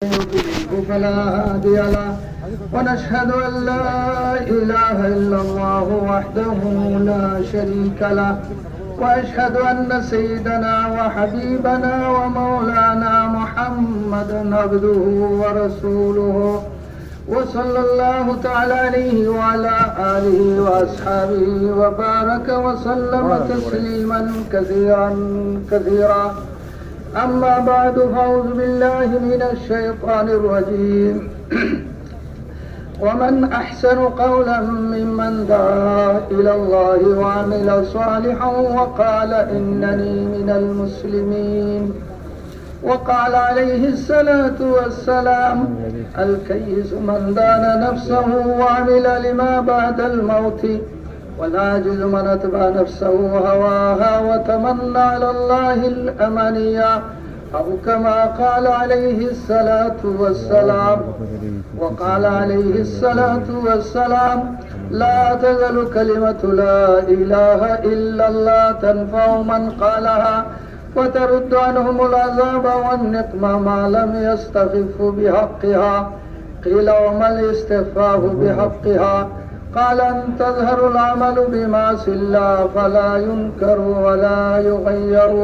يضلله فلا هادي له ونشهد أن لا إله إلا الله وحده لا شريك له وأشهد أن سيدنا وحبيبنا ومولانا محمدا عبده ورسوله وصلى الله تعالى عليه وعلى آله وأصحابه وبارك وسلم تسليما كثيرا كثيرا. أما بعد فأعوذ بالله من الشيطان الرجيم. ومن أحسن قولا ممن دعا إلى الله وعمل صالحا وقال إنني من المسلمين. وقال عليه الصلاة والسلام: الكيس من دان نفسه وعمل لما بعد الموت، والعاجز من اتبع نفسه هواها وتمنى على الله الأماني، أو كما قال عليه الصلاة والسلام. وقال عليه الصلاة والسلام: لا تزال كلمة لا إله إلا الله تنفع من قالها وترد عنهم العذاب والنقمة ما لم يستخفوا بحقها. قيل: وما الاستخفاف بحقها؟ قال: أن تظهر العمل بمعصية الله فلا ينكر ولا يغير،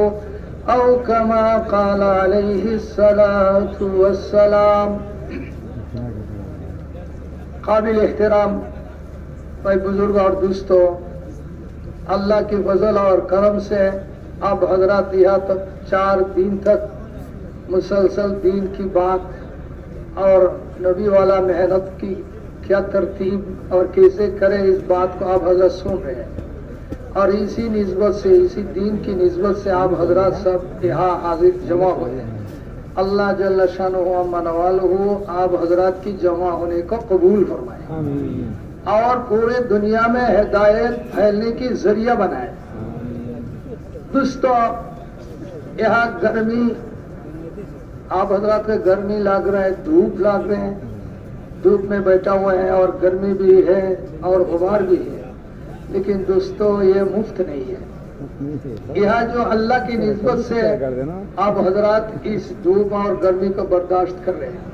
أو كما قال عليه الصلاة والسلام. قابل احترام بھائی بزرگ اور دوستو، اللہ کی فضل اور کرم سے آپ حضرات یہاں تک 4 دن تک مسلسل دین کی بات اور نبی والا محنت کی کیا ترتیب اور کیسے کرے اس بات کو آپ حضرات سن رہے ہیں، اور اسی نسبت سے اسی دین کی نسبت سے آپ حضرات سب یہاں حاضر جمع ہوئے ہیں. اللہ جل شانہ و منوالہ آپ حضرات کی جمع ہونے کو قبول فرمائے اور پورے دنیا میں ہدایت پھیلنے کی ذریعہ بنائے. دوستو، یہاں گرمی، آپ حضرات کے گرمی لگ رہا ہے، دھوپ لگ رہے ہیں، دھوپ میں بیٹھا ہوا ہے اور گرمی بھی ہے اور غبار بھی ہے، لیکن دوستو یہ مفت نہیں ہے. یہاں جو اللہ کی نسبت سے آپ حضرات اس دھوپ اور گرمی کو برداشت کر رہے ہیں،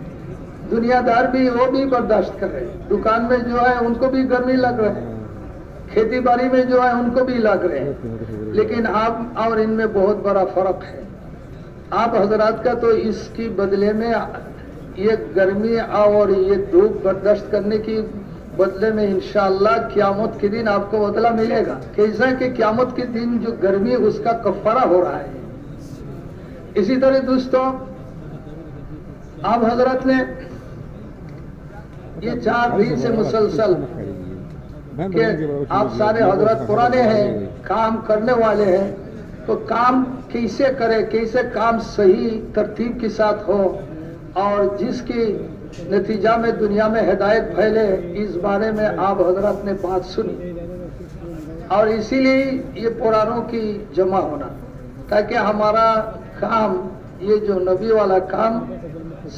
دنیا دار بھی وہ بھی برداشت کر رہے ہیں، دکان میں جو ہے ان کو بھی گرمی لگ رہے ہیں، کھیتی باڑی میں جو ہے ان کو بھی لگ رہے ہیں، لیکن آپ اور ان میں بہت بڑا فرق ہے. آپ حضرات کا تو اس کی بدلے میں یہ گرمی اور یہ دھوپ برداشت کرنے کی بدلے میں انشاءاللہ قیامت کے دن آپ کو بدلہ ملے گا. کیسا کہ قیامت کے دن جو گرمی اس کا کفارہ ہو رہا ہے. اسی طرح دوستو، آپ حضرت نے یہ 4 دن سے مسلسل کہ آپ سارے حضرت پرانے ہیں، کام کرنے والے ہیں، تو کام کیسے کرے، کیسے کام صحیح ترتیب کے ساتھ ہو اور جس کی نتیجہ میں دنیا میں ہدایت پھیلے، اس بارے میں آپ حضرات نے بات سنی. اور اسی لیے یہ پرانوں کی جمع ہونا، تاکہ ہمارا کام یہ جو نبی والا کام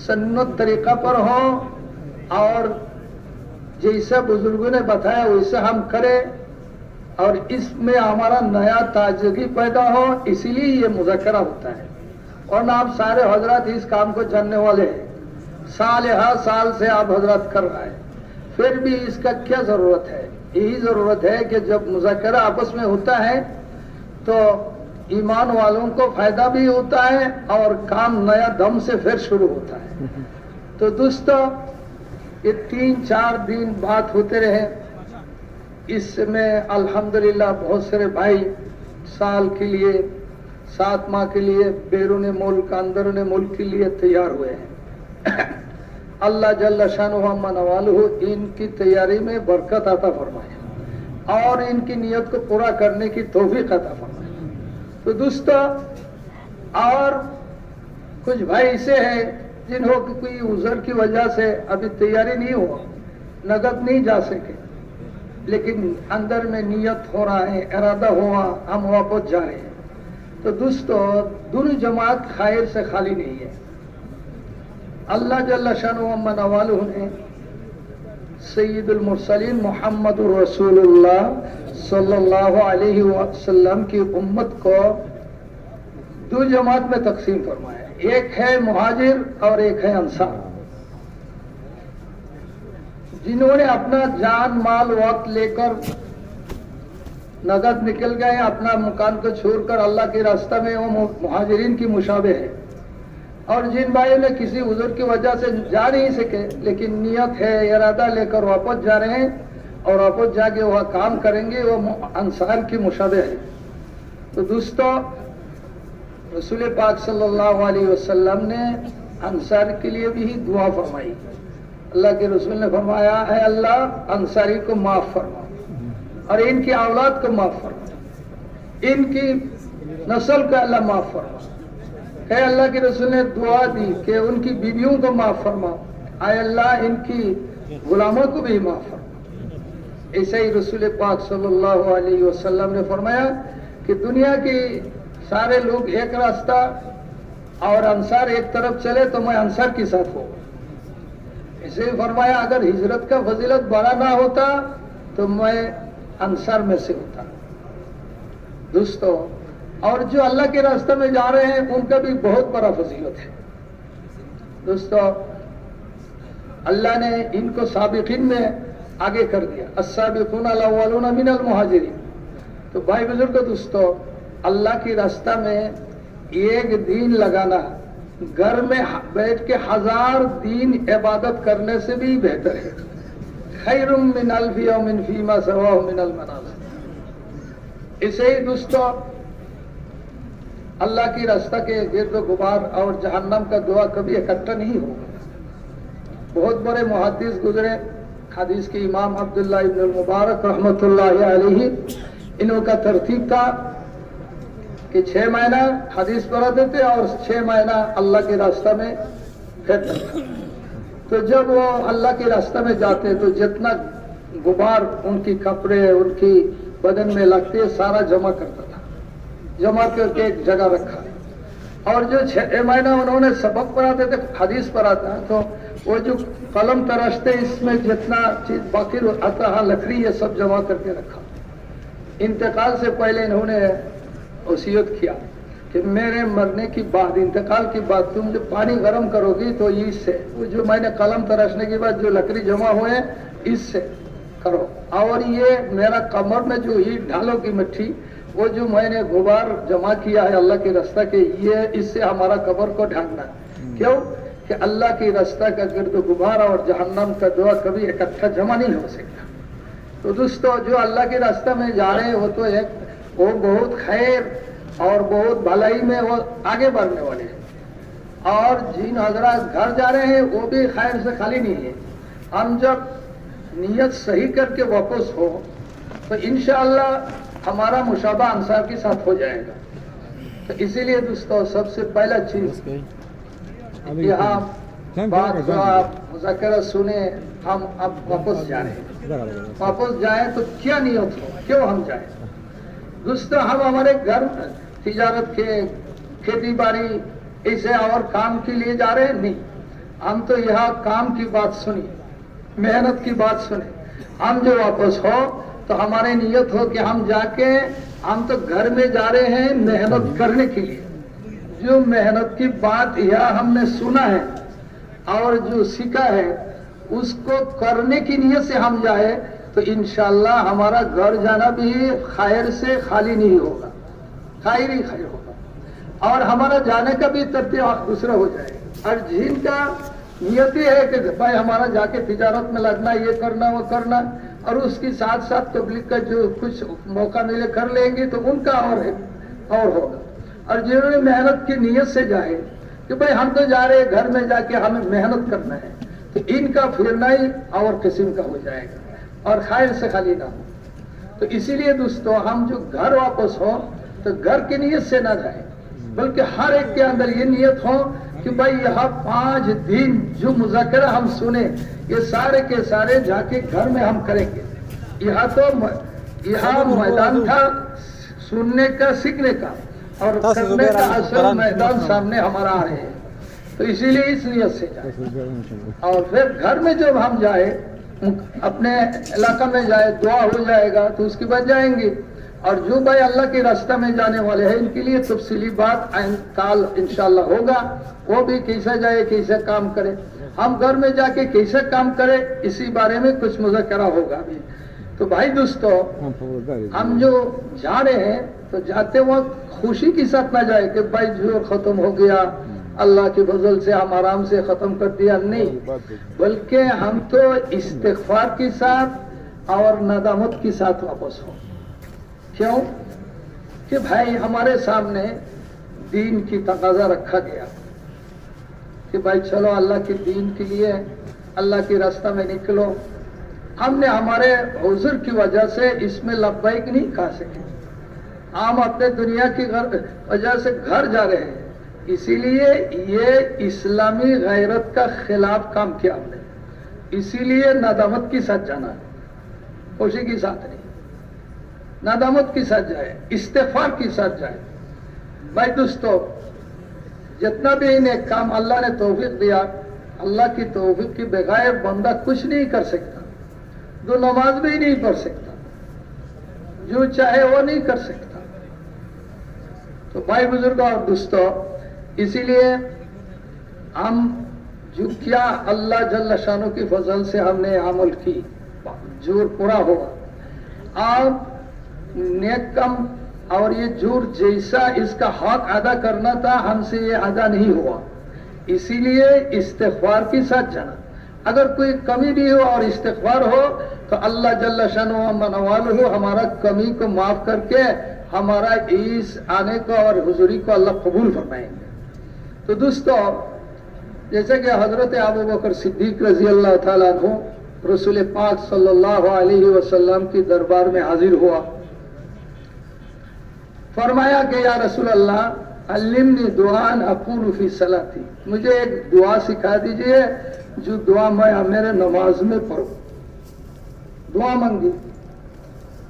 سنت طریقہ پر ہو اور جیسے بزرگوں نے بتایا ویسے ہم کریں اور اس میں ہمارا نیا تازگی پیدا ہو. اسی لیے یہ مذاکرہ ہوتا ہے. اور نہ آپ سارے حضرات اس کام کو جاننے والے ہیں، سال سے آپ حضرات کر رہا ہے، پھر بھی اس کا کیا ضرورت ہے؟ یہی ضرورت ہے کہ جب مذاکرہ آپس میں ہوتا ہے تو ایمان والوں کو فائدہ بھی ہوتا ہے اور کام نیا دم سے پھر شروع ہوتا ہے. تو دوستو، یہ 3-4 دن بات ہوتے رہے. اس میں الحمدللہ بہت سارے بھائی سال کے لیے 7 ماہ کے لیے بیرون ملک اندرون ملک کے لیے تیار ہوئے ہیں. اللہ جل شانہ و منوالہ ان کی تیاری میں برکت عطا فرمائے اور ان کی نیت کو پورا کرنے کی توفیق عطا فرمائے. تو دوستو، اور کچھ بھائی ایسے ہیں جنہوں کی کوئی عذر کی وجہ سے ابھی تیاری نہیں ہوا، نقد نہیں جا سکے، لیکن اندر میں نیت ہو رہا ہے، ارادہ ہوا، ہم واپس جا رہے ہیں. تو دوستو، دونوں جماعت خیر سے خالی نہیں ہے. اللہ جل شانہ و منوالہ نے سید المرسلین محمد رسول اللہ صلی اللہ علیہ وسلم کی امت کو 2 جماعت میں تقسیم فرمایا. ایک ہے مہاجر اور ایک ہے انصار، جنہوں نے اپنا جان مال وقت لے کر نقد نکل گئے، اپنا مکان کو چھوڑ کر اللہ کے راستہ میں، وہ مہاجرین کی مشابہ ہے۔ اور جن بھائیوں نے کسی عذر کی وجہ سے جا نہیں سکے لیکن نیت ہے، ارادہ لے کر واپس جا رہے ہیں اور واپس جا کے وہاں کام کریں گے، وہ انصار کی مشابہ ہے۔ تو دوستو، رسول پاک صلی اللہ علیہ وسلم نے انصار کے لیے بھی دعا فرمائی۔ اللہ کے رسول نے فرمایا، اے اللہ انصاری کو معاف فرما اور ان کی اولاد کو معاف فرما، ان کی نسل کو اللہ معاف فرما۔ اے اللہ کے رسول نے دعا دی کہ ان کی بیویوں کو معاف فرما، اے اللہ ان کی غلاموں کو بھی معاف فرما۔ ایسے ہی رسول پاک صلی اللہ علیہ وسلم نے فرمایا کہ دنیا کی سارے لوگ ایک راستہ اور انصار ایک طرف چلے تو میں انصار کے ساتھ ہوں۔ اسے ہی فرمایا اگر ہجرت کا فضیلت بڑا نہ ہوتا تو میں انصار میں سے ہوتا۔ دوستو، اور جو اللہ کے راستے میں جا رہے ہیں ان کا بھی بہت بڑا فضیلت ہے۔ دوستو، اللہ نے ان کو سابقین میں آگے کر دیا، السابقون الاولون من المہاجرین۔ تو بھائی بزرگ دوستو، اللہ کی راستہ میں ایک دن لگانا گھر میں بیٹھ کے 1000 دن عبادت کرنے سے بھی بہتر ہے۔ خیر من الف یوم فیما سواه من المنازل۔ اسے ہی دوستو، اللہ کی راستہ کے گرد و غبار اور جہنم کا دعا کبھی اکٹھا نہیں ہوگا۔ بہت بڑے محدث گزرے، حدیث کے امام عبداللہ ابن المبارک رحمۃ اللہ علیہ، انہوں کا ترتیب تھا کہ 6 مہینہ حدیث پڑھاتے تھے اور 6 مہینہ اللہ کے راستہ میں پھرتا تھا۔ تو جب وہ اللہ کے راستہ میں جاتے تو جتنا غبار ان کی کپڑے ان کی بدن میں لگتے سارا جمع کرتا تھا، جمع کر کے ایک جگہ رکھا۔ اور جو 6 مہینہ انہوں نے سبق پڑھاتے تھے، حدیث پڑھاتا تو وہ جو قلم تراشتے اس میں جتنا چیز باقی آتا ہے، لکڑی، یہ سب جمع کر کے رکھا۔ انتقال سے پہلے انہوں نے وصیت کیا کہ میرے مرنے کی بعد، انتقال کی بعد تم جو پانی گرم کرو گی تو اس سے، وہ جو میں نے قلم تراشنے کے بعد جو لکڑی جمع ہوئے اس سے کرو، اور یہ میرا کمر میں جو اینٹ ڈالو گی مٹی، وہ جو میں نے غبار جمع کیا ہے اللہ کے راستہ کے، یہ اس سے ہمارا قبر کو ڈھانکنا۔ کیوں کہ اللہ کے راستہ کا گرد و غبار اور جہنم کا دعا کبھی اکٹھا جمع نہیں ہو سکتا۔ تو دوستو، جو اللہ کے راستہ میں جا رہے ہیں وہ تو وہ بہت خیر اور بہت بھلائی میں وہ آگے بڑھنے والے ہیں، اور جن حضرات گھر جا رہے ہیں وہ بھی خیر سے خالی نہیں ہے۔ ہم جب نیت صحیح کر کے واپس ہو تو انشاءاللہ ہمارا مشابہ انصار کے ساتھ ہو جائے گا۔ تو اسی لیے دوستو، سب سے پہلا چیز یہاں بات جو آپ مذاکرہ سنے، ہم اب واپس جا رہے ہیں، واپس جائیں تو کیا نیت ہو، کیوں ہم جائیں؟ دوستو، ہم ہمارے گھر تجارت کے، کھیتی باڑی، اسے اور کام کے لیے جا رہے ہیں؟ نہیں، ہم تو یہاں کام کی بات سنی، محنت کی بات سنی۔ ہم جو واپس ہو تو ہماری نیت ہو کہ ہم جا کے، ہم تو گھر میں جا رہے ہیں محنت کرنے کے لیے۔ جو محنت کی بات یہاں ہم نے سنا ہے اور جو سیکھا ہے اس کو کرنے کی نیت سے ہم جائے تو انشاءاللہ ہمارا گھر جانا بھی خیر سے خالی نہیں ہوگا، خیر ہی خیر ہوگا، اور ہمارا جانے کا بھی ترتیب دوسرا ہو جائے گا۔ اور جن کا نیت یہ ہے کہ بھائی ہمارا جا کے تجارت میں لگنا، یہ کرنا وہ کرنا، اور اس کے ساتھ ساتھ تبلیغ کا جو کچھ موقع ملے کر لیں گے تو ان کا اور ہوگا۔ اور جنہوں نے محنت کی نیت سے جائے کہ بھائی ہم تو جا رہے گھر میں جا کے ہمیں محنت کرنا ہے، تو ان کا پھرنا ہی اور قسم کا ہو جائے گا اور خیر سے خالی نہ ہو۔ تو اسی لیے دوستو، ہم جو گھر واپس ہو تو گھر کی نیت سے نہ جائیں، بلکہ ہر ایک کے اندر یہ نیت ہو کہ بھائی یہاں 5 دن جو مذاکرہ ہم سنے، یہ سارے کے سارے جا کے گھر میں ہم کریں گے۔ یہاں میدان تھا سننے کا، سیکھنے کا، اور کرنے کا اصل میدان سامنے ہمارا آ رہے ہیں۔ تو اسی لیے اس نیت سے جائیں، اور پھر گھر میں جب ہم جائے، اپنے علاقہ میں جائے، دعا ہو جائے گا تو اس کے بعد جائیں گے۔ اور جو بھائی اللہ کے راستہ میں جانے والے ہیں ان کے لیے تفصیلی بات کال انشاءاللہ ہوگا، وہ بھی کیسے جائے کیسے کام کرے، ہم گھر میں جا کے کیسے کام کرے اسی بارے میں کچھ مذاکرہ ہوگا بھی۔ تو بھائی دوستو، ہم جو جا رہے ہیں تو جاتے وقت خوشی کے ساتھ نہ جائے کہ بھائی جو ختم ہو گیا اللہ کے فضل سے ہم آرام سے ختم کر دیا، نہیں، بلکہ ہم تو استغفار کے ساتھ اور ندامت کے ساتھ واپس ہوں۔ کیوں کہ بھائی ہمارے سامنے دین کی تقاضا رکھا گیا کہ بھائی چلو اللہ کے دین کے لیے اللہ کے راستہ میں نکلو۔ ہم نے ہمارے عذر کی وجہ سے اس میں لبیک نہیں کہا سکے، ہم اپنے دنیا کی وجہ سے گھر جا رہے ہیں، اسی لیے یہ اسلامی غیرت کا خلاف کام کیا ہم نے، اسی لیے ندامت کے ساتھ جانا، خوشی کے ساتھ نہیں، ندامت کے ساتھ جائے، استغفار کے ساتھ جائے۔ بھائی دوستو، جتنا بھی انہیں کام اللہ نے توفیق دیا، اللہ کی توفیق کے بغیر بندہ کچھ نہیں کر سکتا، جو نماز بھی نہیں پڑھ سکتا، جو چاہے وہ نہیں کر سکتا۔ تو بھائی بزرگوں اور دوستو، اسی لیے ہم جو کیا اللہ جل شانہ کی فضل سے ہم نے عمل کی، جور پورا ہوا، آپ نیک کم اور یہ جور جیسا اس کا حق ادا کرنا تھا ہم سے یہ ادا نہیں ہوا، اسی لیے استغفار کے ساتھ جانا۔ اگر کوئی کمی بھی ہو اور استغفار ہو تو اللہ جل شانہ منوالہ ہمارا کمی کو معاف کر کے ہمارا اس آنے کو اور حضوری کو اللہ قبول فرمائیں گے۔ تو دوستو، جیسے کہ حضرت ابو بکر صدیق رضی اللہ تعالیٰ عنہ رسول پاک صلی اللہ علیہ وسلم کی دربار میں حاضر ہوا، فرمایا کہ یا رسول اللہ علمنی دعاء اقول فی صلاتی، مجھے ایک دعا سکھا دیجئے جو دعا میں میرے نماز میں پڑھوں۔ دعا مانگی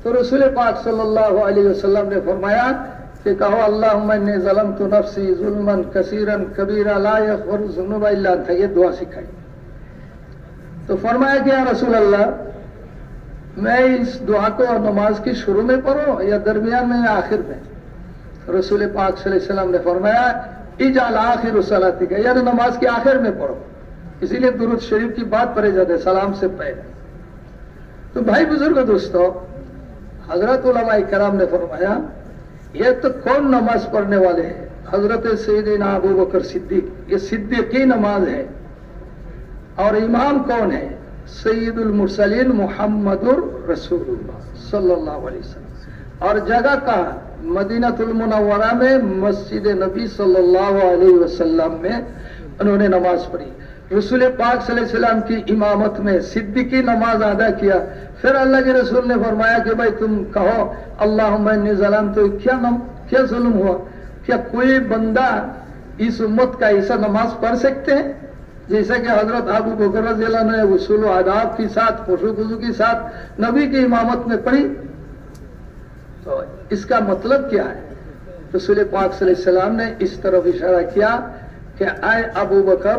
تو رسول پاک صلی اللہ علیہ وسلم نے فرمایا کہ کہو اللہم انی ظلمت نفسی ظلما کثیرا کبیرا لا یغفر الذنوب الا انت، یہ دعا سکھائی۔ تو فرمایا کہ یا رسول اللہ، میں اس دعا کو نماز کی شروع میں پڑھوں یا درمیان میں یا آخر میں؟ رسول پاک صلی اللہ علیہ وسلم نے فرمایا اجعل آخر صلاتک، یعنی نماز کے آخر میں پڑھو، اسی لیے درود شریف کی بات پڑھے جاتے سلام سے پہلے۔ تو بھائی بزرگ دوستو، حضرت علماء کرام نے فرمایا یہ تو کون نماز پڑھنے والے ہیں؟ حضرت سیدنا ابو بکر صدیق، یہ صدیقی نماز ہے۔ اور امام کون ہے؟ سید المرسلین محمد الرسول اللہ صلی اللہ علیہ وسلم۔ اور جگہ کہاں؟ مدینہ المنورہ میں مسجد نبی صلی اللہ علیہ وسلم میں انہوں نے نماز پڑھی، رسول پاک صلی اللہ علیہ وسلم کی امامت میں صدیقی نماز ادا کیا۔ پھر اللہ کے رسول نے فرمایا کہ بھائی تم کہو اللہم انی ظلمت، تو کیا ظلم ہوا؟ کیا کوئی بندہ اس امت کا ایسا نماز پڑھ سکتے ہیں جیسا کہ حضرت ابو بکر رضی اللہ عنہ نے اصول و آداب کے ساتھ خشوع خضوع کے ساتھ نبی کی امامت میں پڑھی؟ تو اس کا مطلب کیا ہے؟ رسول پاک صلی اللہ علیہ وسلم نے اس طرف اشارہ کیا کہ اے ابو بکر،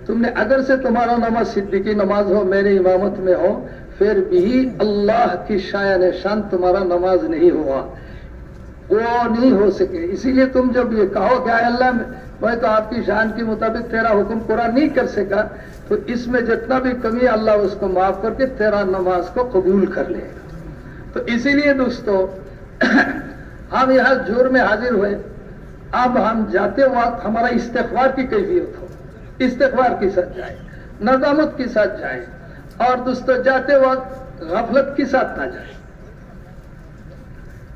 تم نے اگر سے تمہارا نماز صدیقی نماز ہو، میرے امامت میں ہو، پھر بھی اللہ کی شان شان تمہارا نماز نہیں ہوا، وہ نہیں ہو سکے۔ اسی لیے تم جب یہ کہو کہ اے اللہ میں تو آپ کی شان کے مطابق تیرا حکم پورا نہیں کر سکا، تو اس میں جتنا بھی کمی ہے اللہ اس کو معاف کر کے تیرا نماز کو قبول کر لے گا۔ تو اسی لیے دوستو، ہم یہاں جور میں حاضر ہوئے، اب ہم جاتے وقت ہمارا استغفار کی کیفیت ہو، استغفار کے ساتھ جائے، ندامت کے ساتھ جائے، اور دوستو جاتے وقت غفلت کے ساتھ نہ جائے۔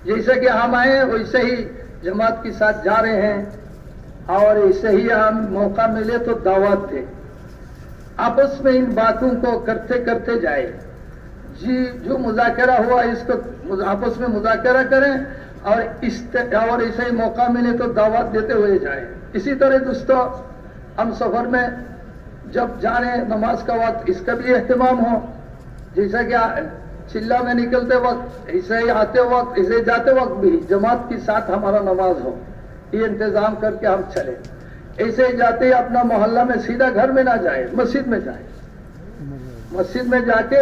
جیسے کہ ہم آئے ویسے ہی جماعت کے ساتھ جا رہے ہیں، اور ایسے ہی ہم موقع ملے تو دعوت دیں، آپس میں ان باتوں کو کرتے کرتے جائے، جی جو مذاکرہ ہوا اس کو آپس میں مذاکرہ کریں، اور ایسے ہی موقع ملے تو دعوت دیتے ہوئے جائیں۔ اسی طرح دوستو، ہم سفر میں جب جانے نماز کا وقت اس کا بھی اہتمام ہو، جیسا کہ چلہ میں نکلتے وقت، ایسے ہی آتے وقت، ایسے ہی جاتے وقت بھی جماعت کے ساتھ ہمارا نماز ہو، یہ انتظام کر کے ہم چلیں۔ ایسے ہی جاتے ہی اپنا محلہ میں سیدھا گھر میں نہ جائے، مسجد میں جائے، مسجد میں جا کے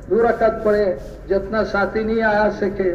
2 رکعت پڑھے، جتنا ساتھی نہیں آیا سکے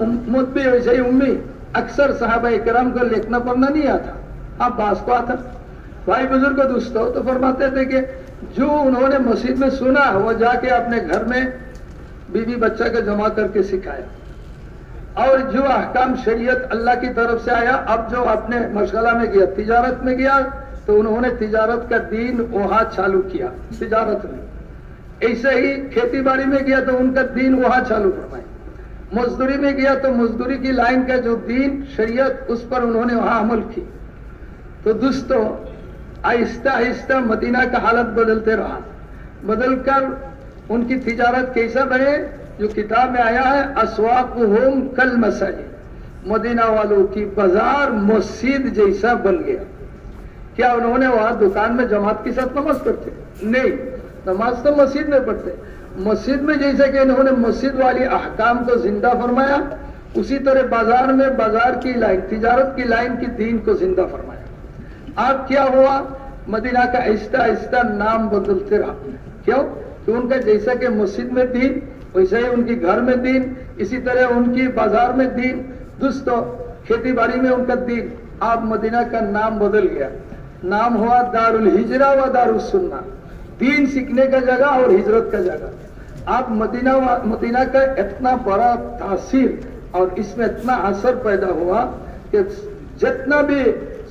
امت بھی ویسے ہی امی اکثر صحابہ کرام کو لکھنا پڑھنا نہیں آتا، اب بعض کو آتا۔ بھائی بزرگ دوستوں تو فرماتے تھے کہ جو انہوں نے مسجد میں سنا وہ جا کے اپنے گھر میں بیوی بچہ کو جمع کر کے سکھایا، اور جو احکام شریعت اللہ کی طرف سے آیا، اب جو اپنے مشغلہ میں گیا، تجارت میں گیا، تو انہوں نے تجارت کا دین وہاں چالو کیا تجارت میں، ایسے ہی کھیتی باڑی میں گیا تو ان کا دین وہاں چالو فرمایا، مزدوری میں گیا تو مزدوری کی لائن کا جو دین شریعت اس پر انہوں نے وہاں عمل کی۔ تو دوستو آہستہ آہستہ مدینہ کا حالت بدلتے رہا، بدل کر ان کی تجارت کیسا بنے، جو کتاب میں آیا ہے اسواقہم کالمساجد، مدینہ والوں کی بازار مسجد جیسا بن گیا۔ کیا انہوں نے وہاں دکان میں جماعت کے ساتھ نماز پڑھتے؟ نہیں، نماز تو مسجد میں پڑھتے۔ مسجد میں جیسے کہ انہوں نے مسجد والی احکام کو زندہ فرمایا، اسی طرح بازار میں بازار کی لائن، تجارت کی لائن کی دین کو زندہ فرمایا۔ اب کیا ہوا، مدینہ کا آہستہ آہستہ نام بدلتے رہا۔ کیوں کہ ان کا جیسا کہ مسجد میں دین، ویسے ہی ان کی گھر میں دین، اسی طرح ان کی بازار میں دین، دوستو کھیتی باڑی میں ان کا دین۔ اب مدینہ کا نام بدل گیا، نام ہوا دار الہجرہ و دار السنہ، دین سیکھنے کا جگہ اور ہجرت کا جگہ۔ اب مدینہ کا اتنا بڑا تاثیر اور اس میں اتنا اثر پیدا ہوا کہ جتنا بھی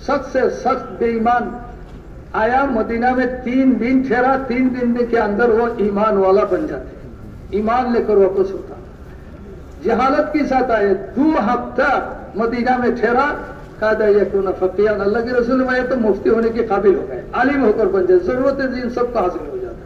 سخت سے سخت بے ایمان آیا مدینہ میں 3 دن ٹھہرا، 3 دن کے اندر وہ ایمان والا بن جاتے، ایمان لے کر واپس ہوتا۔ جہالت کے ساتھ آئے 2 ہفتہ مدینہ میں ٹھہرا، قاعدہ یکون فقیہ، اللہ کے رسول میں تو مفتی ہونے کے قابل ہو گئے، عالم ہو کر بن جائے، ضرورت دین سب کو حاصل ہو جاتا۔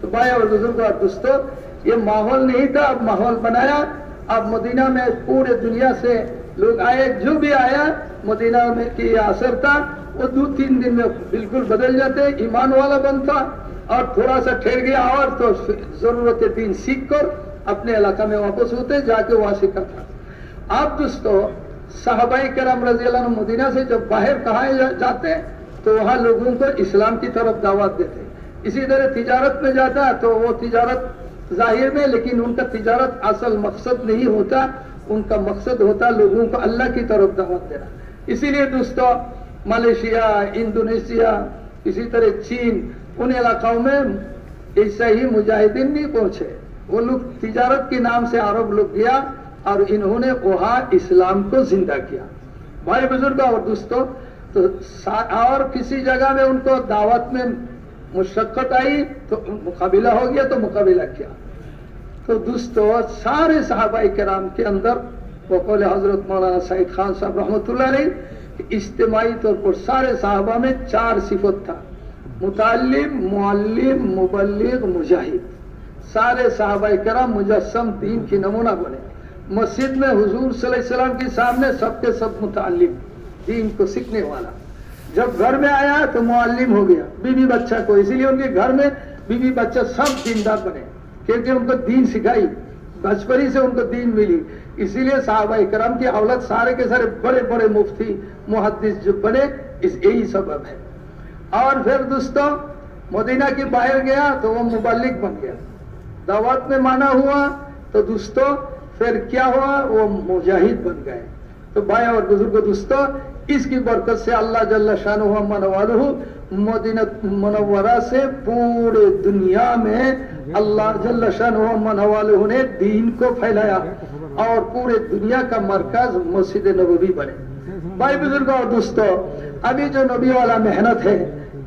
تو بھائی اور بزرگوں اور دوستوں، یہ ماحول نہیں تھا، اب ماحول بنایا۔ اب مدینہ میں پورے دنیا سے لوگ آئے، جو بھی آیا مدینہ میں کی اثر تھا، وہ 2-3 دن میں بالکل بدل جاتے، ایمان والا بنتا، اور تھوڑا سا ٹھہر گیا اور تو ضرورت دین سیکھ کر اپنے علاقہ میں واپس ہوتے، جا کے وہاں سیکھا تھا۔ اب دوستو صحابہ کرام رضی اللہ عنہ مدینہ سے جب باہر کہاں جاتے تو وہاں لوگوں کو اسلام کی طرف دعوت دیتے۔ اسی طرح تجارت میں جاتا تو وہ تجارت ظاہر میں، لیکن ان کا تجارت اصل مقصد نہیں ہوتا، ان کا مقصد ہوتا لوگوں کو اللہ کی طرف دعوت دینا۔ اسی لیے دوستو ملیشیا، انڈونیشیا، اسی طرح چین، ان علاقوں میں ایسا ہی مجاہدین نہیں پہنچے، وہ لوگ تجارت کے نام سے عرب لوگ گیا اور انہوں نے وہاں اسلام کو زندہ کیا۔ بھائی بزرگوں اور دوستوں، تو اور کسی جگہ میں ان کو دعوت میں مشقت آئی تو مقابلہ ہو گیا تو مقابلہ کیا۔ تو دوستو سارے صحابہ کرام کے اندر وہ قول حضرت مولانا سعید خان صاحب رحمۃ اللہ علیہ، اجتماعی طور پر سارے صحابہ میں 4 صفت تھا: متعلم، معلم، مبلغ، مجاہد۔ سارے صحابہ کرام مجسم دین کی نمونہ بنے۔ مسجد میں حضور صلی اللہ علیہ وسلم کے سامنے سب کے سب متعلم، دین کو سیکھنے والا۔ جب گھر میں آیا تو معلم ہو گیا بیوی بچہ کو، اسی لیے ان کے گھر میں بیوی بچہ سب دیندار بنے، کیونکہ ان کو دین سکھائی، بچپن سے ان کو دین ملی۔ اسی لیے صحابہ کرام کی اولاد سارے کے سارے بڑے بڑے مفتی محدث جو بنے، اس یہی سبب ہے۔ اور پھر دوستوں مدینہ کے باہر گیا تو وہ مبلغ بن گیا، دعوت میں مانا ہوا تو دوستوں پھر کیا ہوا، وہ مجاہد بن گئے۔ تو بھائی اور بزرگ دوستوں، اس کی برکت سے اللہ جل شانہ من والہ مدینہ منورہ سے پورے دنیا میں اللہ جل شانہ من والہ نے دین کو پھیلایا اور پورے دنیا کا مرکز مسجد نبوی بنے۔ بھائی بزرگوں اور دوستوں، ابھی جو نبی والا محنت ہے،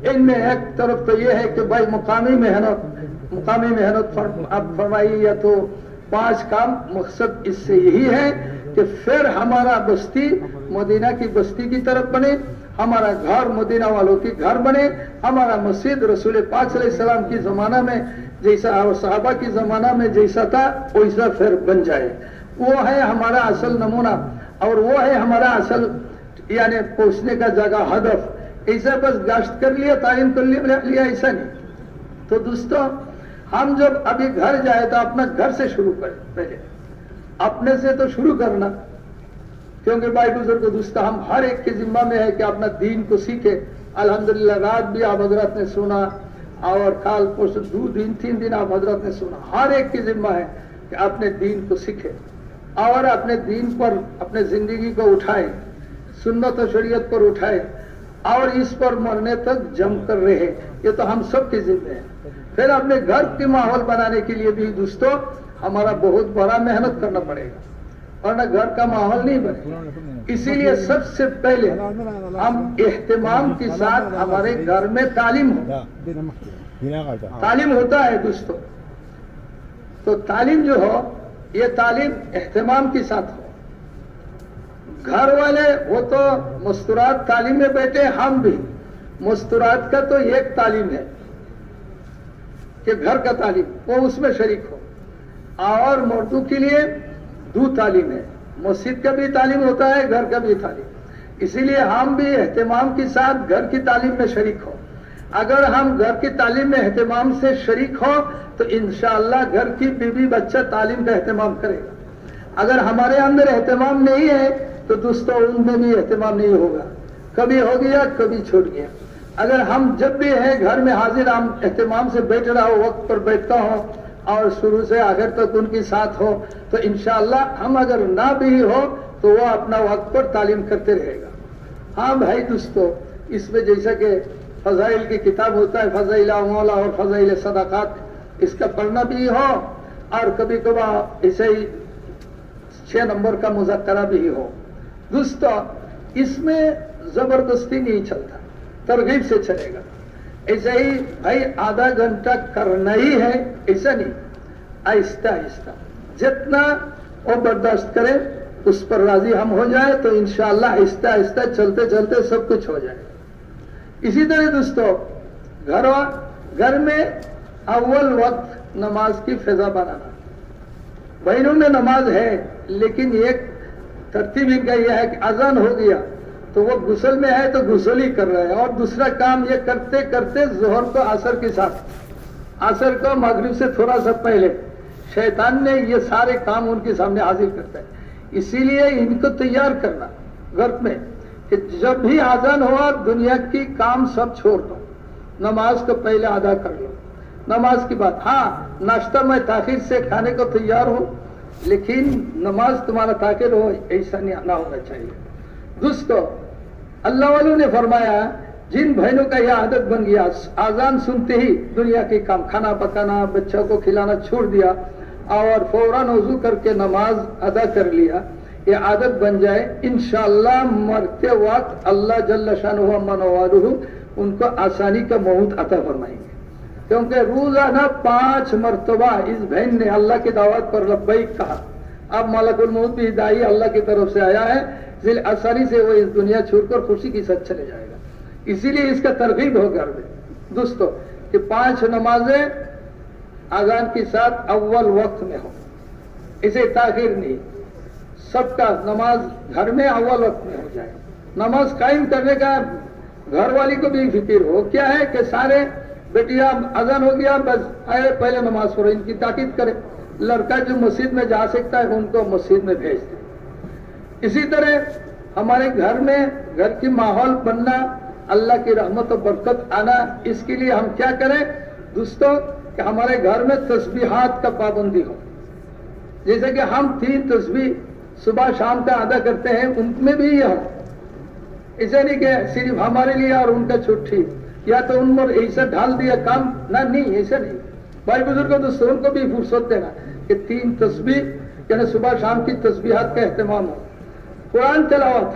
ان میں ایک طرف تو یہ ہے کہ بھائی مقامی محنت اب فرمائی، یا تو 5 کام مقصد اس سے یہی ہے کہ پھر ہمارا بستی مدینہ کی بستی کی طرف بنے، ہمارا گھر مدینہ والوں کی گھر بنے، ہمارا مسجد رسول پاک صلی اللہ علیہ وسلم کی زمانہ میں جیسا اور صحابہ کی زمانہ میں جیسا تھا ویسا پھر بن جائے۔ وہ ہے ہمارا اصل نمونہ، اور وہ ہے ہمارا اصل یعنی پہنچنے کا جگہ، ہدف۔ ایسا بس گشت کر لیا، تعین کر لیا، ایسا نہیں۔ تو دوستوں ہم جب ابھی گھر جائے تو اپنا گھر سے شروع کریں، پہلے اپنے سے تو شروع کرنا، کیونکہ بھائی بزرگ دوستوں ہم ہر ایک کے ذمہ میں ہے کہ اپنا دین کو سیکھے۔ الحمدللہ رات بھی آپ حضرات نے سنا اور کال پرسوں 2 دن 3 دن آپ حضرات نے سنا، ہر ایک کی ذمہ ہے کہ اپنے دین کو سیکھے۔ اور اپنے دین پر اپنے زندگی کو اٹھائے, سنت و شریعت پر اٹھائے اور اس پر مرنے تک جم کر رہے. یہ تو ہم سب کے ذمہ ہے. پھر اپنے گھر کے ماحول بنانے کے لیے بھی دوستوں ہمارا بہت بڑا محنت کرنا پڑے گا, ورنہ گھر کا ماحول نہیں بنے. اسی لیے سب سے پہلے ہم اہتمام کے ساتھ ہمارے گھر میں تعلیم ہو. تعلیم ہوتا ہے دوستوں, تو تعلیم جو ہو یہ تعلیم اہتمام کے ساتھ ہو. گھر والے وہ تو مستورات تعلیم میں بیٹھے, ہم بھی مستورات کا تو ایک تعلیم ہے کہ گھر کا تعلیم وہ اس میں شریک ہو, اور مردوں کے لیے دو تعلیم ہے, مسجد کا بھی تعلیم ہوتا ہے, گھر کا بھی تعلیم. اسی لیے ہم بھی اہتمام کے ساتھ گھر کی تعلیم میں شریک ہو. اگر ہم گھر کی تعلیم میں اہتمام سے شریک ہو تو انشاءاللہ گھر کی بیوی بچہ تعلیم کا اہتمام کرے گا. اگر ہمارے اندر اہتمام نہیں ہے تو دوستوں ان میں بھی اہتمام نہیں ہوگا, کبھی ہو گیا کبھی چھوٹ گیا. اگر ہم جب بھی ہیں گھر میں حاضر, ہم اہتمام سے بیٹھ رہا ہو, وقت پر بیٹھتا ہو اور شروع سے آخر تک ان کے ساتھ ہو, تو انشاءاللہ ہم اگر نہ بھی ہو تو وہ اپنا وقت پر تعلیم کرتے رہے گا. ہاں بھائی دوستو, اس میں جیسا کہ فضائل کی کتاب ہوتا ہے, فضائل مولا اور فضائل صدقات, اس کا پڑھنا بھی ہو اور کبھی کبھار ایسے ہی 6 نمبر کا مذاکرہ بھی ہو. دوستو اس میں زبردستی نہیں چلتا, ترغیب سے چلے گا. ایسا ہی بھائی آدھا گھنٹہ کرنا ہی ہے ایسا نہیں, آہستہ آہستہ جتنا وہ برداشت کرے اس پر راضی ہم ہو جائے تو انشاءاللہ آہستہ آہستہ چلتے چلتے سب کچھ ہو جائے. اسی طرح دوستو گھر میں اول وقت نماز کی فضا بنانا. بہنوں میں نماز ہے لیکن ایک ترتیب ان کا یہ ہے کہ اذان ہو گیا تو وہ غسل میں ہے تو غسل ہی کر رہے ہیں, اور دوسرا کام یہ کرتے کرتے ظہر کو عصر کے ساتھ, عصر کو مغرب سے تھوڑا سا پہلے شیطان نے یہ سارے کام ان کے سامنے حاضر کرتا ہے. اسی لیے ان کو تیار کرنا گھر میں کہ جب بھی اذان ہوا دنیا کی کام سب چھوڑ دو, نماز کو پہلے ادا کر لو. نماز کی بات, ہاں ناشتہ میں تاخیر سے کھانے کو تیار ہو لیکن نماز تمہارا تاخیر ہو ایسا نہ ہونا چاہیے. دوستو اللہ والوں نے فرمایا جن بہنوں کا یہ عادت بن گیا اذان سنتے ہی دنیا کے کام, کھانا پکانا, بچوں کو کھلانا چھوڑ دیا اور فوراً وضو کر کے نماز ادا کر لیا, یہ عادت بن جائے, انشاءاللہ مرتے وقت اللہ جل شانہ من والہ ان کو آسانی کا موت عطا فرمائیں گے. کیونکہ روزانہ 5 مرتبہ اس بہن نے اللہ کی دعوت پر لبیک کہا. اب ملک الموت بھی دائی اللہ کی طرف سے آیا ہے, آسانی سے وہ اس دنیا چھوڑ کر خوشی کے ساتھ چلے جائے گا. اسی لیے اس کا ترغیب ہو گھر میں دوستو کہ 5 نمازیں اذان کے ساتھ اول وقت میں ہو, اسے تاخیر نہیں. سب کا نماز گھر میں اول وقت میں ہو جائے. نماز قائم کرنے کا گھر والی کو بھی فکر ہو, کیا ہے کہ سارے بیٹیا اذان ہو گیا بس آئے پہلے نماز پڑھو, ان کی تاکید کرے. لڑکا جو مسجد میں جا سکتا ہے ان کو مسجد میں بھیج دے. اسی طرح ہمارے گھر میں گھر کی ماحول بننا, اللہ کی رحمت و برکت آنا, اس کے لیے ہم کیا کریں دوستو کہ ہمارے گھر میں تسبیحات کا پابندی ہو. جیسے کہ ہم 3 تسبیح صبح شام کا ادا کرتے ہیں, ان میں بھی یہ ہو. ایسا نہیں کہ صرف ہمارے لیے اور ان کا چھٹی, یا تو ان پر ایسا ڈھال دیا کام, نہیں ایسا نہیں. بھائی بزرگوں دوستوں ان کو بھی فرصت دینا کہ 3 تسبیح یعنی صبح شام کی تسبیحات کا اہتمام ہو. قرآن تلاوت,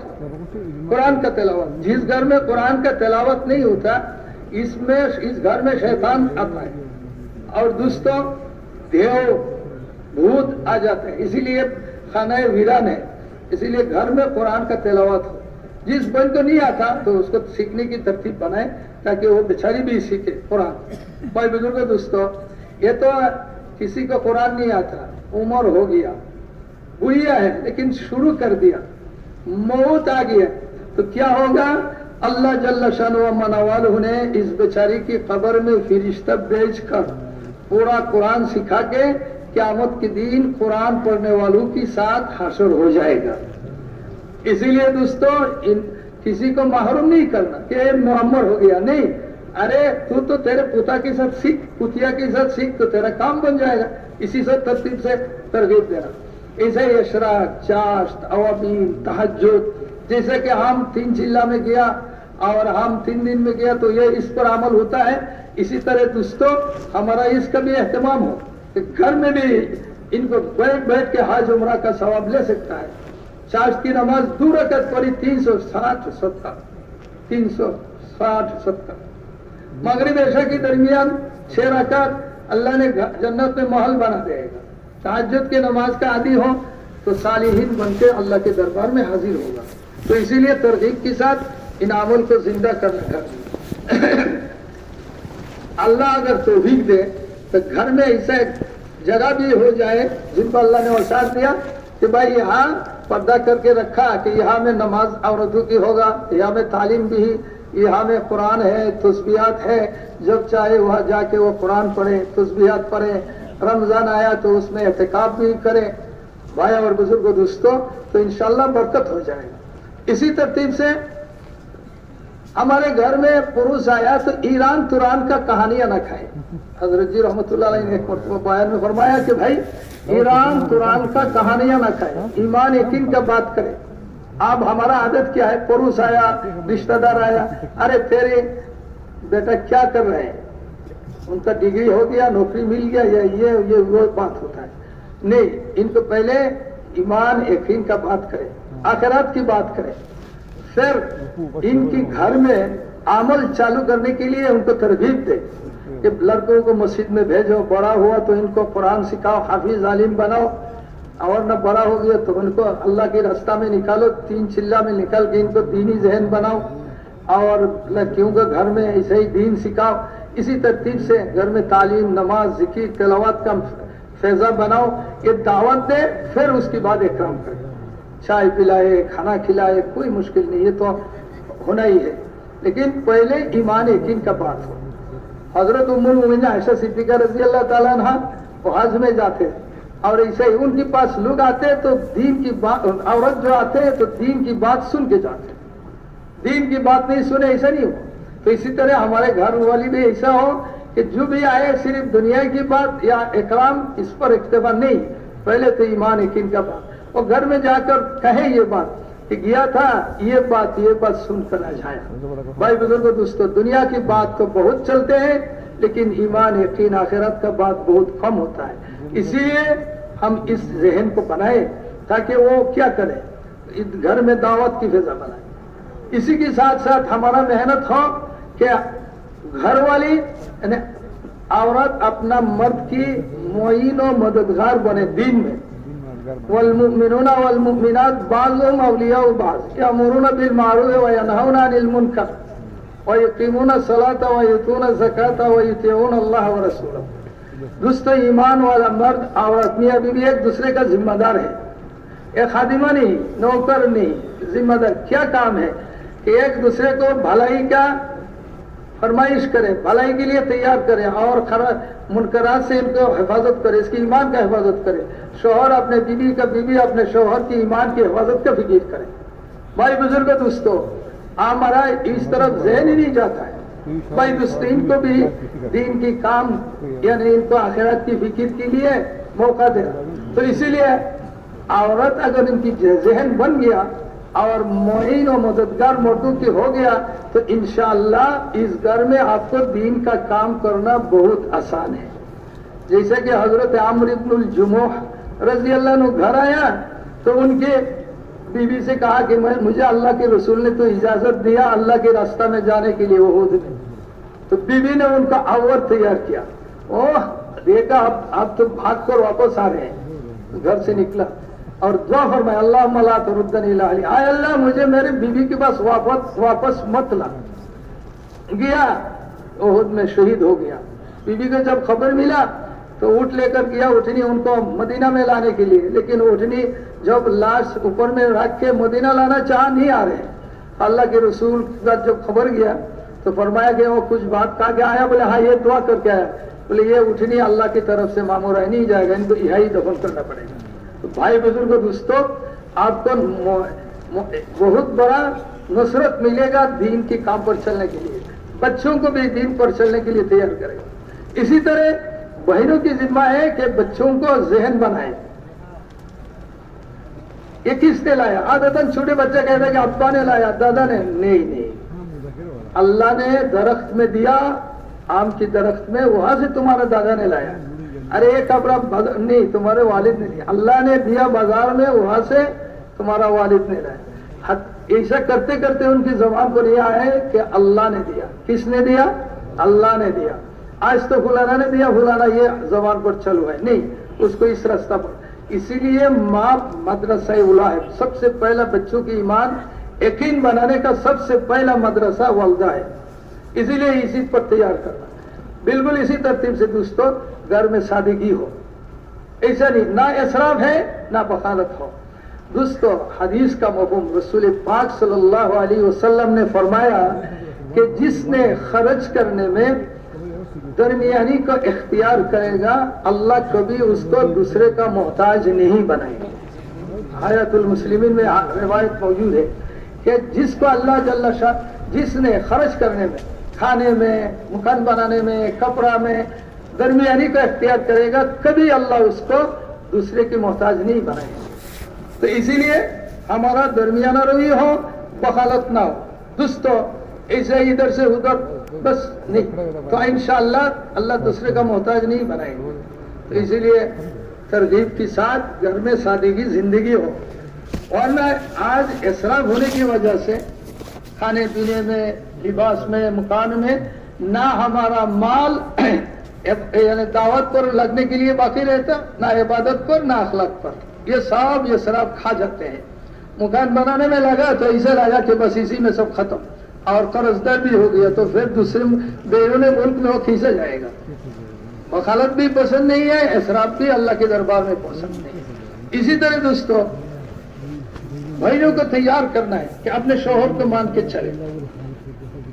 قرآن کا تلاوت, جس گھر میں قرآن کا تلاوت نہیں ہوتا اس گھر میں شیطان آتا ہے اور دوستوں دیو بھوت آ جاتے ہیں. اسی لیے خانہ ویران ہے. اسی لیے گھر میں قرآن کا تلاوت ہو. جس بن کو نہیں آتا تو اس کو سیکھنے کی ترتیب بنائے تاکہ وہ بیچاری بھی سیکھے قرآن. بھائی بزرگ دوستوں یہ تو کسی کو قرآن نہیں آتا, عمر ہو گیا, بڑھیا ہے لیکن شروع کر دیا, موت آ گیا تو کیا ہوگا؟ اللہ جل شانہ من والہ نے اس بیچاری کی قبر میں فرشتہ بھیج کر پورا قرآن سکھا کے قیامت کے دن قرآن پڑھنے والوں کے ساتھ حشر ہو جائے گا. اسی لیے دوستو کسی کو محروم نہیں کرنا کہ معمر ہو گیا, نہیں. ارے تو تیرے پوتا کے ساتھ سیکھ, پتیا کے ساتھ سیکھ تو تیرا کام بن جائے گا. اسی سے ترتیب سے ترغیب دینا. ایسے اشراق، چاشت، اوابین، تہجد، جیسے کہ ہم 3 چلہ میں گیا اور ہم 3 دن میں گیا تو یہ اس پر عمل ہوتا ہے. اسی طرح دوستوں ہمارا اس کا بھی اہتمام ہو کہ گھر میں بھی ان کو بیٹھ کے حج عمرہ کا ثواب لے سکتا ہے. چاشت کی نماز 2 رکعت پڑھی 360-70. مغرب عشاء کے درمیان 6 رکعت اللہ نے جنت میں محل بنا دے گا. تہجد کی نماز کا عادی ہو تو صالحین بن کے اللہ کے دربار میں حاضر ہوگا. تو اسی لیے ترغیب کے ساتھ ان عمل کو زندہ کرنا چاہیے. اللہ اگر توفیق دے تو گھر میں ایسا جگہ بھی ہو جائے جن کو اللہ نے وسعت دیا کہ بھائی یہاں پردہ کر کے رکھا کہ یہاں میں نماز عورتوں کی ہوگا، یہاں میں تعلیم بھی، یہاں میں قرآن ہے، تسبیحات ہے، جب چاہے وہاں جا کے وہ قرآن پڑھے، تسبیحات پڑھے. رمضان آیا تو اس میں اعتکاف بھی کرے. بھائی اور بزرگوں دوستوں تو انشاءاللہ برکت ہو جائے گا. اسی ترتیب سے ہمارے گھر میں پروس آیا تو ایران توران کا کہانیاں نہ کھائے. حضرت جی رحمۃ اللہ علیہ نے ایک مرتبہ بیان میں فرمایا کہ بھائی ایران توران کا کہانیاں نہ کھائے، ایمان یقین کا بات کرے. اب ہمارا عادت کیا ہے، پروس آیا، رشتہ دار آیا، ارے تیرے بیٹا کیا کر رہے ہیں، ان کا ڈگری ہو گیا، نوکری مل گیا، یا یہ وہ بات ہوتا ہے. نہیں، ان کو پہلے ایمان یقین کا بات کرے، آخرات کی بات کرے. پھر ان کی گھر میں عمل چالو کرنے کے لیے ان کو ترغیب دے کہ لڑکوں کو مسجد میں بھیجو، بڑا ہوا تو ان کو قرآن سکھاؤ، حافظ عالم بناؤ، اور نہ بڑا ہو گیا تو ان کو اللہ کے راستہ میں نکالو، 3 چلہ میں نکال کے ان کو دینی ذہن بناؤ، اور لڑکیوں کو گھر میں ایسے ہی دین سکھاؤ. اسی ترتیب سے گھر میں تعلیم، نماز، ذکر، تلاوت کا فیضہ بناؤ. یہ دعوت دے، پھر اس کے بعد اکرام کرے، چائے پلائے، کھانا کھلائے، کوئی مشکل نہیں، یہ تو ہونا ہی ہے. لیکن پہلے ایمان یقین کا بات ہو. حضرت ام المؤمنین عائشہ صدیقہ رضی اللہ تعالیٰ عنہ وہ حج میں جاتے ہیں اور ایسے ہی ان کے پاس لوگ آتے ہیں تو دین کی بات، عورت جو آتے ہیں تو دین کی بات سن کے جاتے ہیں، دین کی بات نہیں سنے ایسا نہیں ہو. تو اسی طرح ہمارے گھر والی بھی ایسا ہو کہ جو بھی آئے صرف دنیا کی بات یا اکرام اس پر اکتفا نہیں، پہلے تو ایمان یقین کا بات. اور گھر میں جا کر کہے یہ بات کہ گیا تھا، یہ بات سن کر نہ جائے. بھائی بزرگوں دوستوں دنیا کی بات تو بہت چلتے ہیں لیکن ایمان یقین آخرت کا بات بہت کم ہوتا ہے. اسی لیے ہم اس ذہن کو بنائے تاکہ وہ کیا کرے، گھر میں دعوت کی فضا بنائے. اسی کے ساتھ ساتھ ہمارا محنت ہو کہ گھر والی یعنی عورت اپنا مرد کی معین و مددگار بنے دین میں. والمؤمنون والمؤمنات بعضهم اولیاء بعض یامرون بالمعروف وینهون عن المنکر ویقیمون الصلاة ویؤتون الزکاة ویطیعون اللہ ورسولہ. دوستو ایمان والا مرد عورت میاں بیوی ایک دوسرے کا ذمہ دار ہے، ایک خادمہ نہیں، نوکر نہیں، ذمہ دار. کیا کام ہے کہ ایک دوسرے کو بھلائی کا فرمائش کرے، بھلائی کے لیے تیار کرے اور منکرات سے ان کو حفاظت کرے، اس کی ایمان کا حفاظت کرے. شوہر اپنے بیوی کا، بیوی اپنے شوہر کی ایمان کی حفاظت کا فکر کرے. بھائی بزرگ دوستو ہمارا اس طرف ذہن ہی نہیں جاتا ہے. بھائی دوستو ان کو بھی دین کی کام یعنی ان کو آخرت کی فکر کے لیے موقع دے. تو اسی لیے عورت اگر ان کی ذہن بن گیا اور معین و مددگار مردوں کی ہو گیا تو انشاءاللہ اس گھر میں آپ کو دین کا کام کرنا بہت آسان ہے. جیسے کہ حضرت عمرو بن الجموح رضی اللہ عنہ گھر آیا تو ان کے بیوی سے کہا کہ مجھے اللہ کے رسول نے تو اجازت دیا اللہ کے راستہ میں جانے کے لیے احد میں. تو بیوی نے ان کا آور تیار کیا. اوہ دیکھا اب تو بھاگ کر واپس آ رہے ہیں. گھر سے نکلا اور دعا فرمایا اللہم لا تردنی الی اہلی، اے اللہ مجھے میرے بیوی کے پاس واپس مت لا. گیا احد میں شہید ہو گیا. بیوی کو جب خبر ملا تو اٹھ لے کر گیا اٹھنی ان کو مدینہ میں لانے کے لیے، لیکن اٹھنی جب لاش اوپر میں رکھ کے مدینہ لانا چاہ نہیں آ رہے. اللہ کے رسول کا جب خبر گیا تو فرمایا کہ وہ کچھ بات کہا کہ آیا، بولے ہاں یہ دعا کر کے آیا. بولے یہ اٹھنی اللہ کی طرف سے معمور ہے، نہیں جائے گا، ان کو یہی دفن کرنا پڑے گا. تو بھائی بزرگ دوستو آپ کو بہت بڑا نصرت ملے گا دین کے کام پر چلنے کے لیے. بچوں کو بھی دین پر چلنے کے لیے تیار کرے گا. اسی طرح بہنوں کی ذمہ ہے کہ بچوں کو ذہن بنائے. یہ کس نے لایا؟ عادتاً چھوٹے بچے کہتے ہیں کہ ابا نے لایا، دادا نے، نہیں، اللہ نے درخت میں دیا، آم کی درخت میں، وہاں سے تمہارے دادا نے لایا. ارے ایک کپڑا نہیں، تمہارے والد نے دیا. اللہ نے دیا بازار میں، وہاں سے تمہارا والد نے لایا. ایسا کرتے کرتے ان کی زبان پر یہ آیا ہے کہ اللہ نے دیا. کس نے دیا؟ اللہ نے دیا. آج تو فلانا نے دیا، فلانا، یہ زبان پر چلو ہے نہیں، اس کو اس راستہ پر. اسی لیے ماں مدرسہ اولا ہے. سب سے پہلا بچوں کی ایمان یقین بنانے کا سب سے پہلا مدرسہ والدہ ہے. اسی لیے اسی پر تیار کرنا. بالکل اسی ترتیب سے دوستو گھر میں سادگی ہو، ایسا نہیں، نہ اسراف ہے نہ بخالت ہو. دوستو حدیث کا مفہوم رسول پاک صلی اللہ علیہ وسلم نے فرمایا کہ جس نے خرچ کرنے میں درمیانی کا اختیار کرے گا، اللہ کبھی اس کو دوسرے کا محتاج نہیں بنائے گا. حیات المسلمین میں روایت موجود ہے کہ جس کو اللہ جل شاہ جس نے خرچ کرنے میں، کھانے میں، مکان بنانے میں، کپڑا میں درمیانی کا اختیار کرے گا، کبھی اللہ اس کو دوسرے کی محتاج نہیں بنائے گا. تو اسی لیے ہمارا درمیانہ روی ہو، بخالت نہ ہو. دوستو ایسے ادھر سے ادھر بس نہیں، تو انشاءاللہ اللہ دوسرے کا محتاج نہیں بنائے گا. تو اسی لیے ترغیب کے ساتھ گھر میں سادگی زندگی ہو. ورنہ آج اسراف ہونے کی وجہ سے کھانے پینے میں، لباس میں، مکان میں، نہ ہمارا مال یعنی دعوت پر لگنے کے لیے باقی رہتا، نہ عبادت پر، نہ اخلاق پر. یہ سب یہ شراب کھا جاتے ہیں. مکان بنانے میں لگا تو اسے لگا کہ بس اسی میں سب ختم، اور قرض دار بھی ہو گیا تو پھر دوسرے بیرون ملک میں وہ کھینچا جائے گا. بخالت بھی پسند نہیں ہے، اسراف بھی اللہ کے دربار میں پسند نہیں ہے. اسی طرح دوستو بھائیوں کو تیار کرنا ہے کہ اپنے شوہر کو مان کے چلے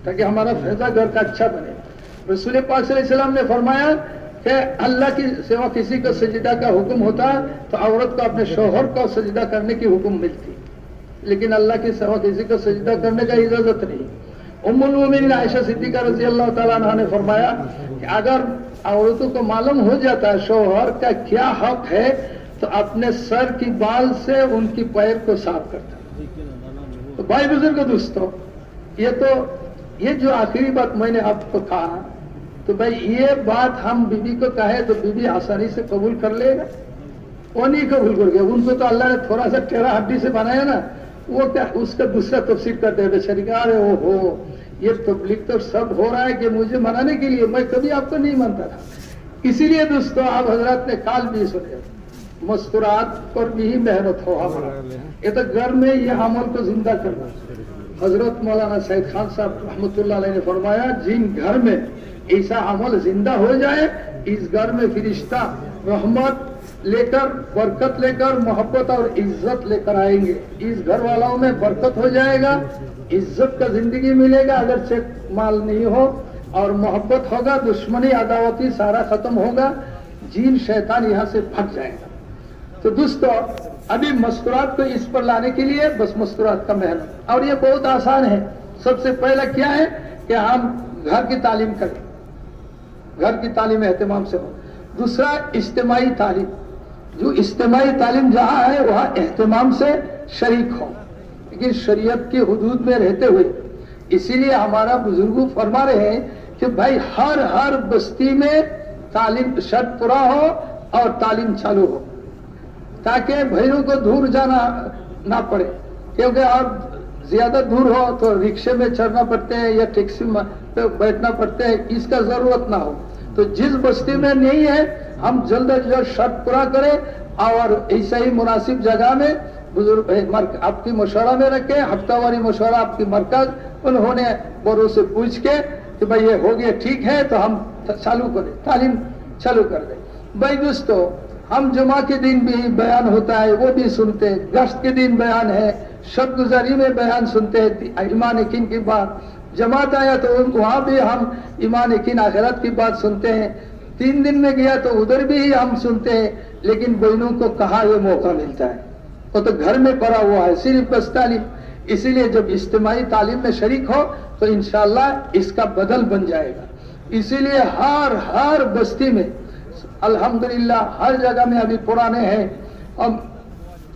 تاکہ ہمارا فیضا گھر کا اچھا بنے. رسول پاک صلی اللہ علیہ وسلم نے فرمایا کہ اللہ کی سوا کسی کو سجدہ کا حکم ہوتا تو عورت کو اپنے شوہر کو سجدہ کرنے کی حکم ملتی، لیکن اللہ کی سوا کسی کو سجدہ کرنے کا اجازت نہیں. ام المومنین عائشہ صدیقہ رضی اللہ تعالیٰ عنہ نے فرمایا کہ اگر عورتوں کو معلوم ہو جاتا ہے شوہر کا کیا حق ہے تو اپنے سر کی بال سے ان کی پیر کو صاف کرتا. تو بھائی بزرگ دوستو، یہ جو آخری بات میں نے آپ کو کہا، تو بھائی یہ بات ہم بی بی کو کہے تو بی بی آسانی سے قبول کر لے گا؟ وہ نہیں قبول کر گیا. ان کو تو اللہ نے تھوڑا سا ٹیڑھا ہڈی سے بنایا نا، وہ کیا اس کا دوسرا تفسیر کرتے ہیں بیچاری کہ ارے او ہو یہ تبلیغ تو سب ہو رہا ہے کہ مجھے منانے کے لیے، میں کبھی آپ کو نہیں مانتا تھا. اسی لیے دوستو آپ حضرات نے کال بھی سنے، مستورات پر بھی ہی محنت ہو ہمارا. یہ تو گھر میں یہ عمل کو زندہ کرنا. حضرت مولانا سعید خان صاحب رحمۃ اللہ علیہ نے فرمایا جن گھر میں ایسا عمل زندہ ہو جائے اس گھر میں فرشتہ رحمت لے کر، برکت لے کر، محبت اور عزت لے کر آئیں گے. اس گھر والوں میں برکت ہو جائے گا، عزت کا زندگی ملے گا، اگر چیک مال نہیں ہو، اور محبت ہوگا، دشمنی عداوتی سارا ختم ہوگا، جین شیطان یہاں سے بھگ جائے گا. تو دوستو ابھی مستورات کو اس پر لانے کے لیے بس مستورات کا محنت، اور یہ بہت آسان ہے. سب سے پہلا کیا ہے کہ ہم گھر کی تعلیم کریں، گھر کی تعلیم اہتمام سے ہو. دوسرا اجتماعی تعلیم، جو اجتماعی تعلیم جہاں ہے وہاں اہتمام سے شریک ہو، لیکن شریعت کی حدود میں رہتے ہوئے. اسی لیے ہمارا بزرگوں فرما رہے ہیں کہ بھائی ہر بستی میں تعلیم شرط پورا ہو اور تعلیم چالو ہو، تاکہ بھائیوں کو دور جانا نہ پڑے. کیونکہ آپ زیادہ دور ہو تو رکشے میں چڑھنا پڑتے ہیں یا ٹیکسی میں بیٹھنا پڑتے ہیں، اس کا ضرورت نہ ہو. تو جس بستی میں نہیں ہے ہم جلد از جلد شرط پورا کریں، اور ایسا ہی مناسب جگہ میں بزرگ آپ کی مشورہ میں رکھیں، ہفتہ واری مشورہ آپ کی مرکز، انہوں نے بڑوں سے پوچھ کے کہ بھائی یہ ہو گیا ٹھیک ہے تو ہم چالو کریں، تعلیم چالو کر دیں. بھائی دوستو ہم جمعہ کے دن بھی بیان ہوتا ہے وہ بھی سنتے ہیں، گشت کے دن بیان ہے، شب گزاری میں بیان سنتے ہیں ایمان یقین کی بات. جماعت آیا تو وہاں بھی ہم ایمان یقین آخرت کی بات سنتے ہیں. 3 دن میں گیا تو ادھر بھی ہم سنتے ہیں. لیکن بہنوں کو کہاں یہ موقع ملتا ہے؟ وہ تو گھر میں پڑا ہوا ہے صرف بس تعلیم. اسی لیے جب اجتماعی تعلیم میں شریک ہو تو انشاءاللہ اس کا بدل بن جائے گا. اسی لیے ہر بستی میں الحمدللہ ہر جگہ میں ابھی پرانے ہیں،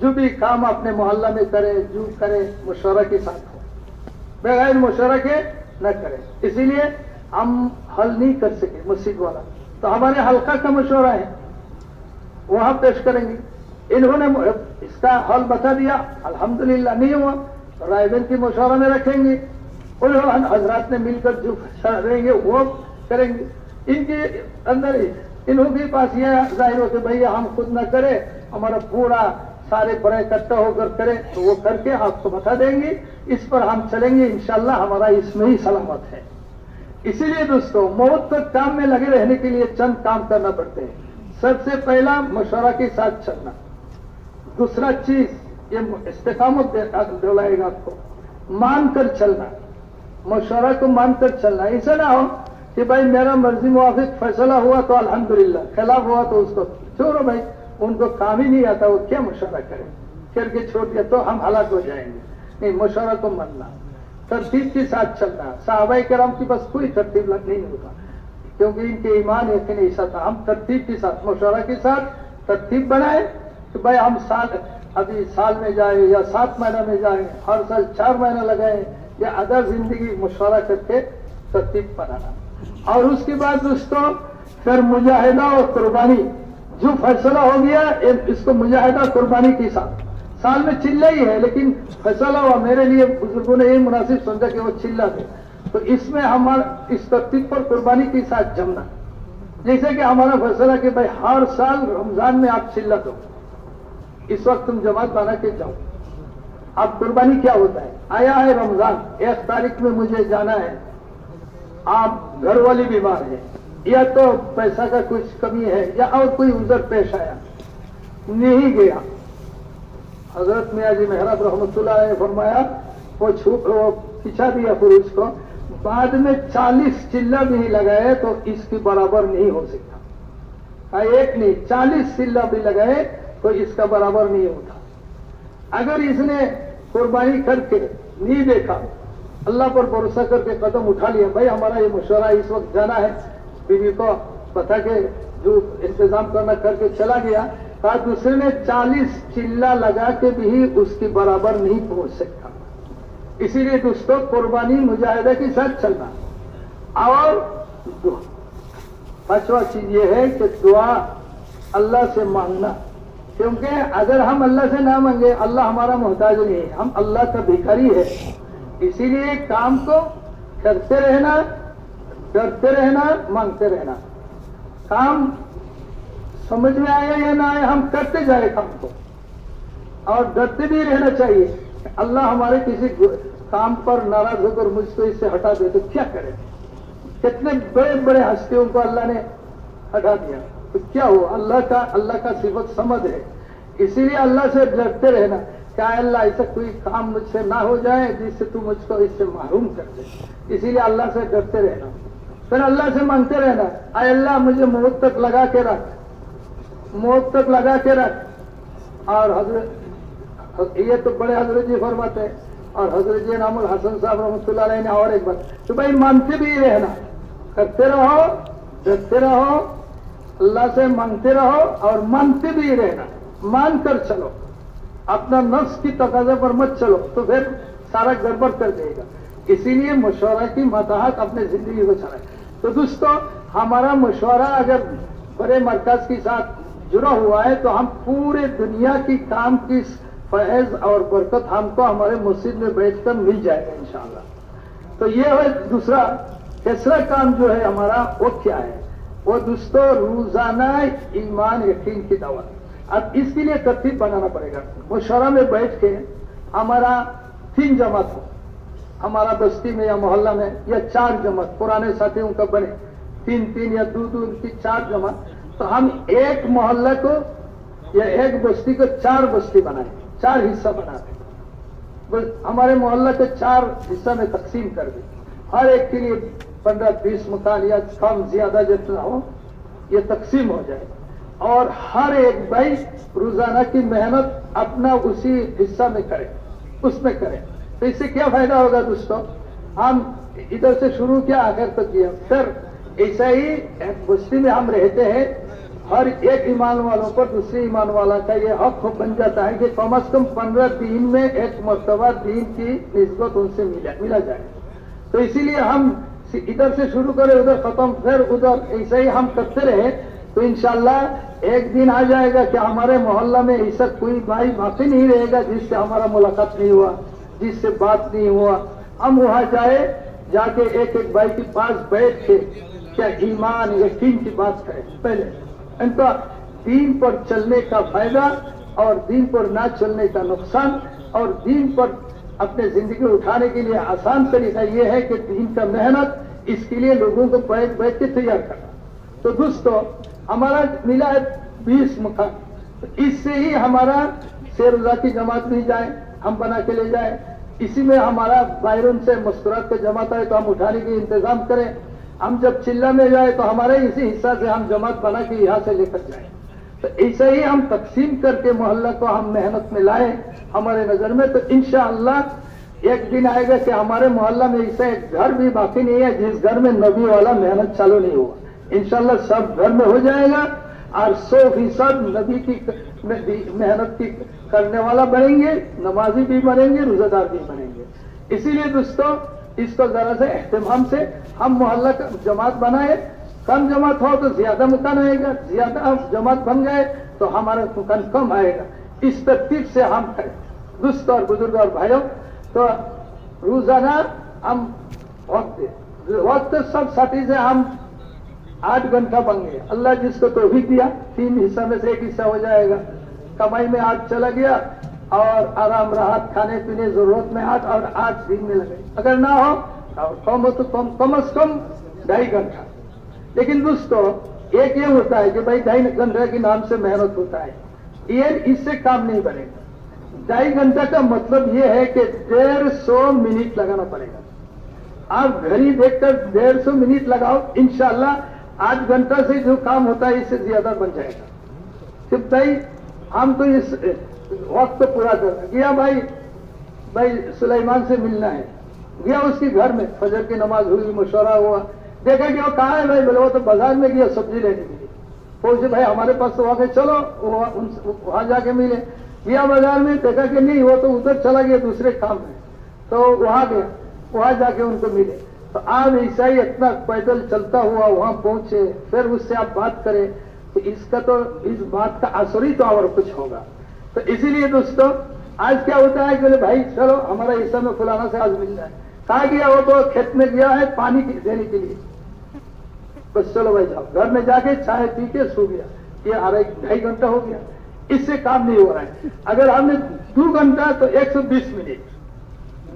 جو بھی کام اپنے محلہ میں کرے جو کرے مشورہ کے ساتھ ہو, بغیر مشورہ کے نہ کرے. اسی لیے ہم حل نہیں کر سکے مسجد والا, تو ہمارے حلقہ کا مشورہ ہے وہاں پیش کریں گے. انہوں نے اس کا حل بتا دیا, الحمدللہ نہیں ہوا رائے بین کی مشورہ میں رکھیں گے. انہوں حضرات نے مل کر جو رہیں گے وہ کریں گے. ان کے اندر انہوں کے پاس یہ ظاہر ہو کہ بھائی ہم خود نہ کرے, ہمارا پورا سارے بڑے اکٹھا ہو کر کرے, تو وہ کر کے آپ کو بتا دیں گے, اس پر ہم چلیں گے انشاءاللہ, ہمارا اس میں ہی سلامت ہے. اسی لیے دوستوں موت تک کام میں لگے رہنے کے لیے چند کام کرنا پڑتے ہیں. سب سے پہلا مشورہ کے ساتھ چلنا. دوسرا چیز یہ استقامت دلائے گا آپ کو, مان کر چلنا, مشورہ کو مان کر چلنا. ایسا نہ ہو کہ بھائی میرا مرضی موافق فیصلہ ہوا تو الحمدللہ, خلاف ہوا تو اس کو چھوڑو بھائی, ان کو کام ہی نہیں آتا, وہ کیا مشورہ کریں, کر کے چھوڑ دیا تو ہم ہلاک ہو جائیں گے. نہیں, مشورہ کو ماننا, ترتیب کے ساتھ چلنا. صحابہ کرام کی بس کوئی ترتیب نہیں ہوتا کیونکہ ان کے ایمان یقین ایسا تھا. ہم ترتیب کے ساتھ مشورہ کے ساتھ ترتیب بنائے کہ بھائی ہم ابھی سال میں جائیں یا 7 مہینہ میں جائیں, ہر سال 4 مہینہ لگائیں, یا ادا زندگی مشورہ کر کے ترتیب بنانا. اور اس کے بعد دوستوں پھر مجاہدہ اور قربانی. جو فیصلہ ہو گیا اس کو مجاہدہ قربانی کے ساتھ, سال میں چلہ ہی ہے لیکن فیصلہ ہوا, میرے لیے بزرگوں نے یہ مناسب سمجھا کہ وہ چلہ تھے, تو اس میں ہمارا اس ترتیب پر قربانی کے ساتھ جمنا. جیسے کہ ہمارا فیصلہ کہ بھائی ہر سال رمضان میں آپ چلہ دو, اس وقت تم جماعت بنا کے جاؤ. اب قربانی کیا ہوتا ہے, آیا ہے رمضان, 1 تاریخ میں مجھے جانا ہے, آپ گھر والی بیمار ہے یا تو پیسہ کا کچھ کمی ہے یا اور کوئی عذر پیش آیا, نہیں گیا. حضرت میاں جی محراب رحمۃ اللہ علیہ فرمایا وہ پچھا دیا فروج کو, بعد میں 40 چلہ بھی لگائے تو اس کی برابر نہیں ہو سکتا. ایک نہیں 40 چلہ بھی لگائے تو اس کا برابر نہیں ہوتا. اگر اس نے قربانی کر کے نہیں دیکھا, اللہ پر بھروسہ کر کے قدم اٹھا لیا, بھائی ہمارا یہ مشورہ اس وقت جانا ہے, بیوی کو بتا کے جو انتظام کرنا کر کے چلا گیا, کہا دوسرے نے 40 چلہ لگا کے بھی اس کی برابر نہیں پہنچ سکتا. اسی لیے دوستوں قربانی مجاہدہ کے ساتھ چلنا. اور 5واں چیز یہ ہے کہ دعا اللہ سے مانگنا, کیونکہ اگر ہم اللہ سے نہ مانگے, اللہ ہمارا محتاج نہیں ہے, ہم اللہ کا بھکاری ہے. اسی لیے کام کو کرتے رہنا, ڈرتے رہنا, مانگتے رہنا. کام سمجھ میں آئے یا نہ آئے ہم کرتے جائے کام کو, اور ڈرتے بھی رہنا چاہیے. اللہ ہمارے کسی کام پر ناراض ہو کر مجھ کو اس سے ہٹا دے تو کیا کرے. کتنے بڑے بڑے ہستیوں کو اللہ نے ہٹا دیا تو کیا ہوا, اللہ کا صفت سمجھ ہے. اسی لیے اللہ سے ڈرتے رہنا, کیا اللہ ایسا کوئی کام مجھ سے نہ ہو جائے جس سے تو مجھ کو اس سے محروم کر دے. اسی لیے اللہ سے ڈرتے رہنا. پھر اللہ سے مانگتے رہنا, اے اللہ مجھے موت تک لگا کے رکھ, موت تک لگا کے رکھ. اور حضرت یہ تو بڑے حضرت جی فرماتے ہیں, اور حضرت جی نام الحسن صاحب رحمۃ اللہ علیہ نے اور ایک بات, تو بھائی مانگتے بھی رہنا, کرتے رہو, ڈرتے رہو, اللہ سے مانگتے رہو اور مانتے بھی رہنا. مان کر چلو, اپنا نفس کی تقاضے پر مت چلو تو پھر سارا گڑبڑ کر دے گا. اسی لیے مشورہ کی متاحت اپنے زندگی کو چلائے. تو دوستو ہمارا مشورہ اگر بڑے مرکز کے ساتھ جڑا ہوا ہے تو ہم پورے دنیا کی کام کی فیض اور برکت ہم کو ہمارے مسجد میں بیٹھ کر مل جائے گا انشاءاللہ. تو یہ ہے دوسرا. تیسرا کام جو ہے ہمارا وہ کیا ہے, وہ دوستو روزانہ ایمان یقین کی دعوت. اب اس کے لیے ترتیب بنانا پڑے گا. مشورہ میں بیٹھ کے ہمارا 3 جماعت ہو, ہمارا بستی میں یا محلہ میں, یا 4 جماعت پرانے ساتھیوں کا بنے, 3 یا 2 کی 4 جماعت. تو ہم ایک محلہ کو یا ایک بستی کو 4 بستی بنائیں, 4 حصہ بنا دیں. ہمارے محلہ کو 4 حصہ میں تقسیم کر دیں, ہر ایک کے لیے 15-20 مکان یا کم زیادہ جتنا ہو یہ تقسیم ہو جائے, اور ہر ایک بھائی روزانہ کی محنت اپنا اسی حصہ میں کرے, اس میں کرے. تو اس سے کیا فائدہ ہوگا دوستوں, ہم ادھر سے شروع کیا آخر تک کیا. پھر ایسا ہی ایک بستی میں ہم رہتے ہیں, ہر ایک ایمان والوں پر دوسرے ایمان والا کا یہ حق بن جاتا ہے کہ کم از کم 15 دن میں ایک مرتبہ دین کی نسبت ان سے ملا جائے. تو اسی لیے ہم ادھر سے شروع کرے ادھر ختم پھر ادھر ایسے ہی ہم کرتے رہے تو انشاءاللہ ایک دن آ جائے گا کہ ہمارے محلہ میں ایسا کوئی بھائی باقی نہیں رہے گا جس سے ہمارا ملاقات نہیں ہوا, جس سے بات نہیں ہوا. ہم وہاں جا کے ایک ایک بھائی کے پاس بیٹھ کے کیا ایمان یقین کی بات کریں, پہلے ان کا دین پر چلنے کا فائدہ اور دین پر نہ چلنے کا نقصان, اور دین پر اپنے زندگی اٹھانے کے لیے آسان طریقہ یہ ہے کہ دین کا محنت, اس کے لیے لوگوں کو بیٹھ کے تیار کرنا. تو دوستو ہمارا ملا ہے 20 مکان, اس سے ہی ہمارا شیر روزہ کی جماعت بھی جائے, ہم بنا کے لے جائیں. اسی میں ہمارا باہرون سے مستورات کا جماعت ہے تو ہم اٹھانے کے انتظام کریں. ہم جب چلہ میں جائے تو ہمارے اسی حصہ سے ہم جماعت بنا کے یہاں سے لے کر جائیں. تو ایسا ہی ہم تقسیم کر کے محلہ کو ہم محنت میں لائیں ہمارے نظر میں. تو انشاءاللہ ایک دن آئے گا کہ ہمارے محلہ میں ایسا ایک گھر بھی باقی نہیں ہے جس گھر میں نبی والا محنت چالو نہیں ہوا. انشاءاللہ سب گھر میں ہو جائے گا اور 100% نبی کی محنت کی کرنے والا بنیں گے, نمازی بھی بنیں گے, روزہ دار بھی بنیں گے. اسی لیے دوستوں اس کو ذرا سے اہتمام سے ہم محلہ کا جماعت بنائے. کم جماعت ہو تو زیادہ مکان آئے گا, زیادہ جماعت بن جائے تو ہمارا مکان کم آئے گا. اس ترتیب سے ہم کریں دوستوں اور بزرگ اور بھائیوں. تو روزانہ ہم وقت سب ساتھی سے ہم 8 گھنٹہ بن گئے. اللہ جس کو توفیق دیا 3 حصہ میں سے 1 حصہ ہو جائے گا. کمائی میں 8 چلا گیا اور آرام راحت کھانے پینے ضرورت میں 8 اور 8 دن میں لگے. اگر نہ ہو کم ہو تو کم از کم 2.5 گھنٹہ. لیکن دوستو ایک یہ ہوتا ہے کہ بھائی 2.5 گھنٹہ کے نام سے محنت ہوتا ہے, یہ اس سے کام نہیں بنے گا. 2.5 گھنٹہ کا مطلب یہ ہے کہ 150 منٹ لگانا پڑے گا. آپ گھڑی دیکھ کر 150 منٹ لگاؤ, انشاءاللہ 8 گھنٹہ سے جو کام ہوتا ہے اس سے زیادہ بن جائے گا. پھر بھائی ہم تو اس وقت پورا کرنا گیا. بھائی سلیمان سے ملنا ہے, گیا اس کے گھر میں, فجر کی نماز ہوئی, مشورہ ہوا, دیکھا کہ وہ کہاں ہے بھائی, بولے وہ تو بازار میں گیا سبزی لینے کے لیے. پوچھے بھائی ہمارے پاس تو وہاں چلو وہاں جا کے ملے. گیا بازار میں, دیکھا کہ نہیں وہ تو ادھر چلا گیا دوسرے کام میں, تو وہاں گیا, وہاں جا کے ان کو ملے. تو آپ ایسا ہی اتنا پیدل چلتا ہوا وہاں پہنچے, پھر اس سے آپ بات کریں تو اس بات کا اثر ہی تو اور کچھ ہوگا. تو اسی لیے دوستوں آج کیا ہوتا ہے کہ بھائی چلو ہمارا حصہ میں فلانا سے آج مل جائے. کہاں گیا وہ تو کھیت میں گیا ہے پانی دینے کے لیے. بس چلو بھائی جاؤ, گھر میں جا کے چائے پی کے سو گیا. یہ 2.5 گھنٹہ ہو گیا, اس سے کام نہیں ہو رہا ہے. اگر ہم نے 2 گھنٹہ تو 120 منٹ,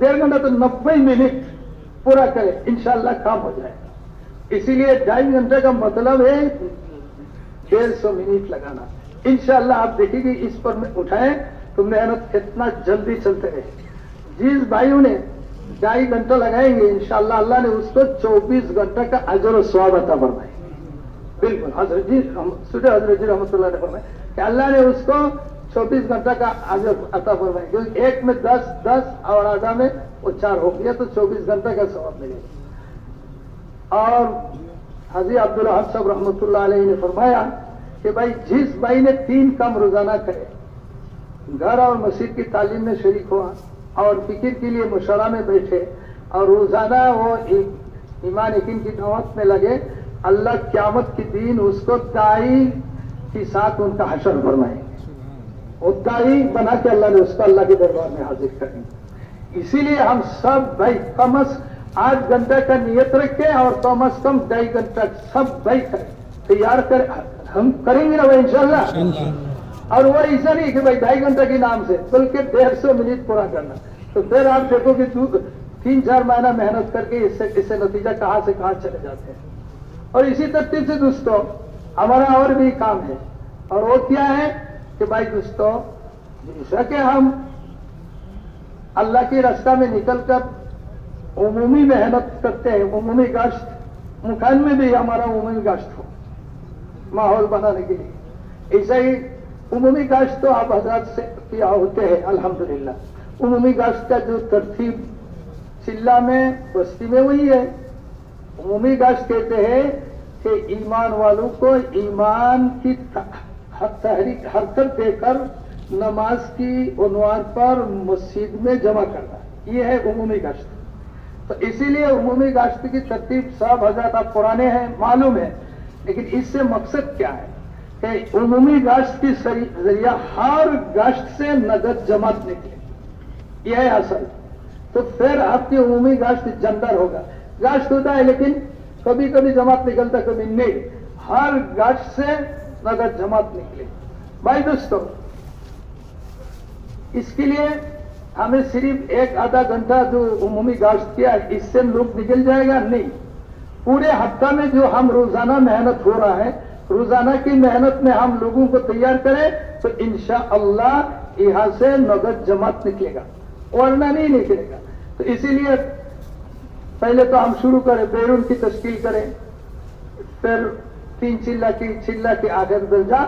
1.5 گھنٹہ تو 90 منٹ پورا کرے, انشاءاللہ کام ہو جائے گا. اسی لیے 2.5 گھنٹے کا مطلب ہے 150 منٹ لگانا. انشاءاللہ آپ دیکھیں گے اس پر اٹھائیں تو محنت کتنا جلدی چلتے رہے. جس بھائیوں نے 2.5 گھنٹہ لگائیں گے انشاءاللہ اللہ نے اس کو 24 گھنٹہ کا اجر و ثواب عطا فرمائے. بالکل حضرت جی رحمۃ اللہ نے فرمائے کہ اللہ نے اس کو 24 گھنٹہ کا اجر عطا فرمائے, کیونکہ ایک میں 10 اور آدھا میں وہ 4 ہو گیا تو 24 گھنٹہ کا ثواب ملے گا. اور حضرت عبدالحق صاحب رحمۃ اللہ علیہ نے فرمایا کہ بھائی جس بھائی نے 3 کام روزانہ کرے, گھر اور مسجد کی تعلیم میں شریک ہوا اور فکر کے لیے مشورہ میں بیٹھے اور روزانہ وہ ایمان یقین کی دعوت میں لگے, اللہ قیامت کے دن اس کو داعی کے ساتھ ان کا حشر فرمائے. وہ داعی بنا کے اللہ نے اس کو اللہ کے دربار میں حاضر کریں. اسی لیے ہم سب بھائی کم از 8 گھنٹہ کا نیت رکھیں اور کم از کم 2.5 گھنٹہ سب بھائی کریں, تیار کریں. ہم کریں گے نا بھائی انشاءاللہ. اور وہ ایسا نہیں کہ بھائی 2.5 گھنٹہ کے نام سے, بلکہ 150 منٹ پورا کرنا. تو پھر آپ دیکھو کہ 3-4 مہینہ محنت کر کے اس سے نتیجہ کہاں سے کہاں چلے جاتے ہیں. اور اسی ترتیب سے دوستوں ہمارا اور بھی کام ہے, اور وہ کیا ہے کہ بھائی دوستوں جیسا کہ ہم اللہ کے راستہ میں نکل کر عمومی محنت کرتے ہیں, عمومی گشت مکان میں بھی ہمارا عمومی گشت ہو ماحول بنانے کے لیے, ایسا ہی عمومی گشت تو آپ حضرات سے کیا ہوتے ہیں الحمدللہ. عمومی گشت کا جو ترتیب چلہ میں بستی میں وہی ہے. عمومی گشت کہتے ہیں کہ ایمان والوں کو ایمان کی تحریک حرکت دے کر نماز کی عنوان پر مسجد میں جمع کرنا، یہ ہے عمومی گشت۔ تو اسی لیے عمومی گشت کی ترتیب سب حضرات آپ پرانے ہیں، معلوم ہے، لیکن اس سے مقصد کیا ہے کہ عمومی گشت کی ذریعہ ہر گشت سے نقد جماعت نکلے، یہ ہے اصل۔ تو پھر آپ کی عمومی گشت جندر ہوگا، گشت ہوتا ہے لیکن کبھی کبھی جماعت نکلتا کبھی نہیں، ہر گشت سے نقد جماعت نکلے۔ بھائی دوستو، اس کے لیے ہمیں صرف ایک آدھا گھنٹہ جو عمومی گشت کیا اس سے لوگ نکل جائے گا نہیں، پورے ہفتہ میں جو ہم روزانہ محنت ہو رہا ہے، روزانہ کی محنت میں ہم لوگوں کو تیار کریں تو انشاءاللہ یہاں سے نقد جماعت نکلے گا، ورنہ نہیں نکلے گا۔ تو اسی لیے پہلے تو ہم شروع کریں، بیرون کی تشکیل کریں، پھر 3 چلہ کی آخر درجہ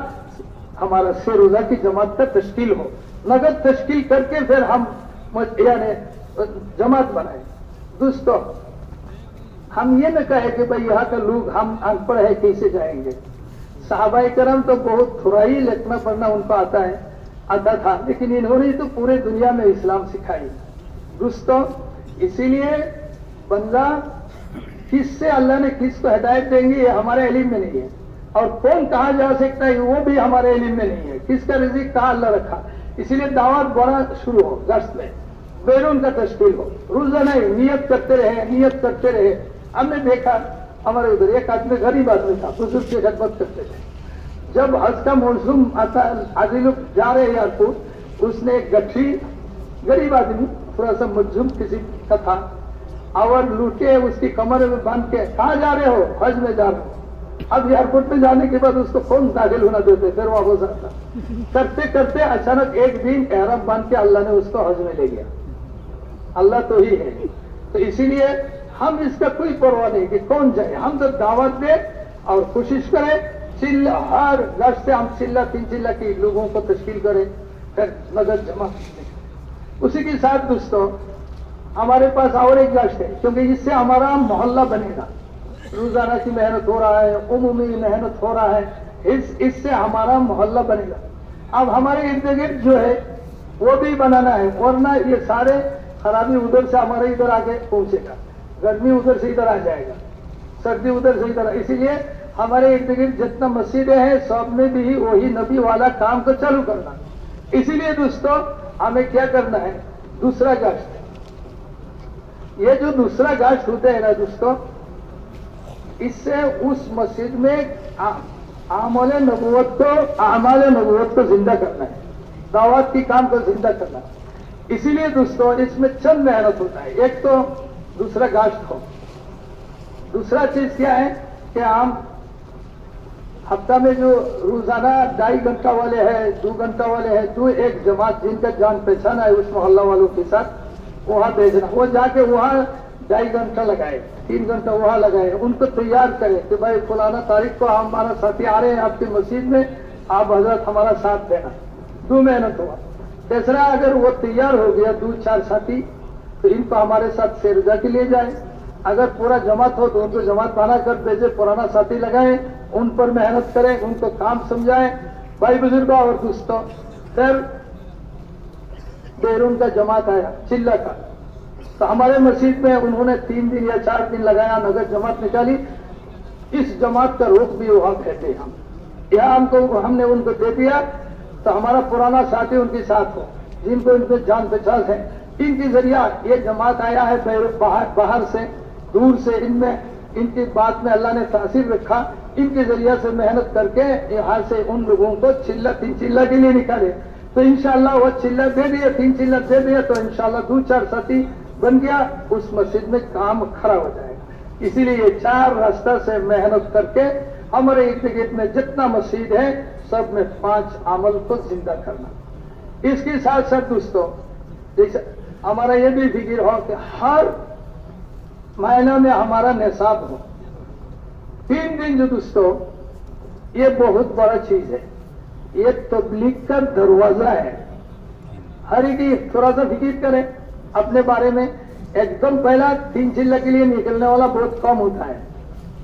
ہمارا 6 روزہ کی جماعت کا تشکیل ہو، نقد تشکیل کر کے پھر ہم یعنی جماعت بنائیں۔ دوستو، ہم یہ نہ کہیں کہ بھئی یہاں کا لوگ ہم ان پڑھ ہے کیسے جائیں گے۔ صحابہ کرام تو بہت تھوڑا ہی لکھنا پڑھنا ان کو آتا تھا، لیکن انہوں نے تو پورے دنیا میں اسلام سکھائی۔ دوستو، اسی لیے بندہ کس سے اللہ نے کس کو ہدایت دیں گے یہ ہمارے علم میں نہیں ہے، اور کون کہاں جا سکتا ہے وہ بھی ہمارے علم میں نہیں ہے، کس کا رزق کہاں اللہ رکھا۔ اسی لیے دعوت بڑا شروع ہو، گشت میں بیرون کا تشکیل ہو، روزانہ نیت کرتے رہے۔ ہم نے دیکھا ہمارے ادھر ایک آدمی غریب آدمی تھا، بزرگ کی خدمت کرتے تھے، جب حج کا موسم آتا حاجی لوگ جا رہے ایئرپورٹ، اس نے ایک گٹھی، غریب آدمی تھوڑا سا مجھوم کسی کا تھا، اور لوٹے اس کی کمر میں باندھ کے، کہاں جا رہے ہو؟ حج میں جا رہے ہو۔ اب ایئرپورٹ میں جانے کے بعد اس کو کون داخل ہونا دیتے، پھر واپس آتا۔ کرتے کرتے اچانک ایک دن احرام باندھ کے اللہ نے اس کو حج میں لے گیا۔ اللہ تو ہی ہے۔ تو اسی لیے ہم اس کا کوئی پرواہ نہیں کہ کون جائے، ہم تو دعوت دیں اور کوشش کریں، ہر گشت سے ہم 3 چلہ کی لوگوں کو تشکیل کریں، پھر نقد جمع کریں۔ اسی کے ساتھ دوستو، ہمارے پاس اور ایک گشت ہے، کیونکہ اس سے ہمارا محلہ بنے گا، روزانہ کی محنت ہو رہا ہے، عمومی محنت ہو رہا ہے، اس سے ہمارا محلہ بنے گا۔ اب ہمارے ارد گرد جو ہے وہ بھی بنانا ہے، ورنہ یہ سارے خرابی ادھر سے ہمارے ادھر آگے پہنچے گا، گرمی ادھر سے ادھر آ جائے گا، سردی ادھر سے ادھر۔ اسی لیے ہمارے ارد گرد جتنا مسجدیں ہیں سب میں بھی وہی نبی والا کام کو چالو کرنا۔ اسی لیے دوستو، ہمیں کیا کرنا ہے، دوسرا گشت، یہ جو دوسرا گشت ہوتا ہے نا دوستو، اس سے اس مسجد میں اعمال نبوت کو زندہ کرنا ہے، دعوت کی کام کو زندہ کرنا ہے۔ اسی لیے دوستو، اس میں چند محنت ہوتا ہے، ایک تو دوسرا گشت ہو، دوسرا چیز کیا ہے کہ ہم ہفتہ میں جو روزانہ 2.5 گھنٹہ والے ہیں، 2 گھنٹہ والے ہیں، تو ایک جماعت جن کا جان پہچان ہے اس محلہ والوں کے ساتھ وہاں بھیجنا، وہ جا کے وہاں 2.5 گھنٹہ لگائے، 3 گھنٹہ وہاں لگائے، ان کو تیار کرے کہ بھائی فلانا تاریخ کو ہمارا ساتھی آ رہے ہیں آپ کی مسجد میں، آپ حضرت ہمارا ساتھ دینا۔ 2 محنت ہوا۔ تیسرا، اگر وہ تیار ہو گیا 2-4 ساتھی، تو ان کو ہمارے ساتھ سیرجا کے لیے جائے، اگر پورا جماعت ہو تو ان کو جماعت بنا کر بھیجے، پرانا ساتھی لگائیں، ان پر محنت کریں، ان کو کام سمجھائیں۔ بھائی بزرگوں اور دوستوں، پھر بیرون کا جماعت آیا چلہ کا، تو ہمارے مسجد میں انہوں نے 3 دن یا 4 دن لگایا، نگر جماعت نکالی۔ اس جماعت کا رخ بھی وہاں کہتے ہیں ہم، یہاں ہم نے ان کو دے دیا، تو ہمارا پرانا ساتھی ان کے ساتھ ہو، جن کو ان کے جان پہچان ہے، ان کے ذریعہ یہ جماعت آیا ہے باہر سے، دور سے، ان کی بات میں اللہ نے تاثیر رکھا، ان کے ذریعہ سے محنت کر کے یہاں سے ان لوگوں کو 3 چلہ کے لیے نکالے، تو انشاءاللہ وہ چلہ دے دیا، 3 چلہ دے دیا، تو انشاءاللہ 2-4 ساتھی بن گیا، اس مسجد میں کام کھڑا ہو جائے گا۔ اسی لیے یہ 4 راستہ سے محنت کر کے ہمارے ارد گرد میں جتنا مسجد ہے سب میں 5 عمل کو زندہ کرنا۔ اس کے ساتھ ساتھ دوستو، ہمارا یہ بھی فکر ہو کہ ہر مہینہ میں ہمارا نصاب ہو، 3 دن جو دوستو، یہ بہت بڑا چیز ہے، یہ تبلیغ کا دروازہ ہے۔ ہر ایک تھوڑا سا فکر کرے اپنے بارے میں، ایک دم پہلا 3 چلہ کے لیے نکلنے والا بہت کم ہوتا ہے،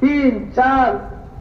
3-4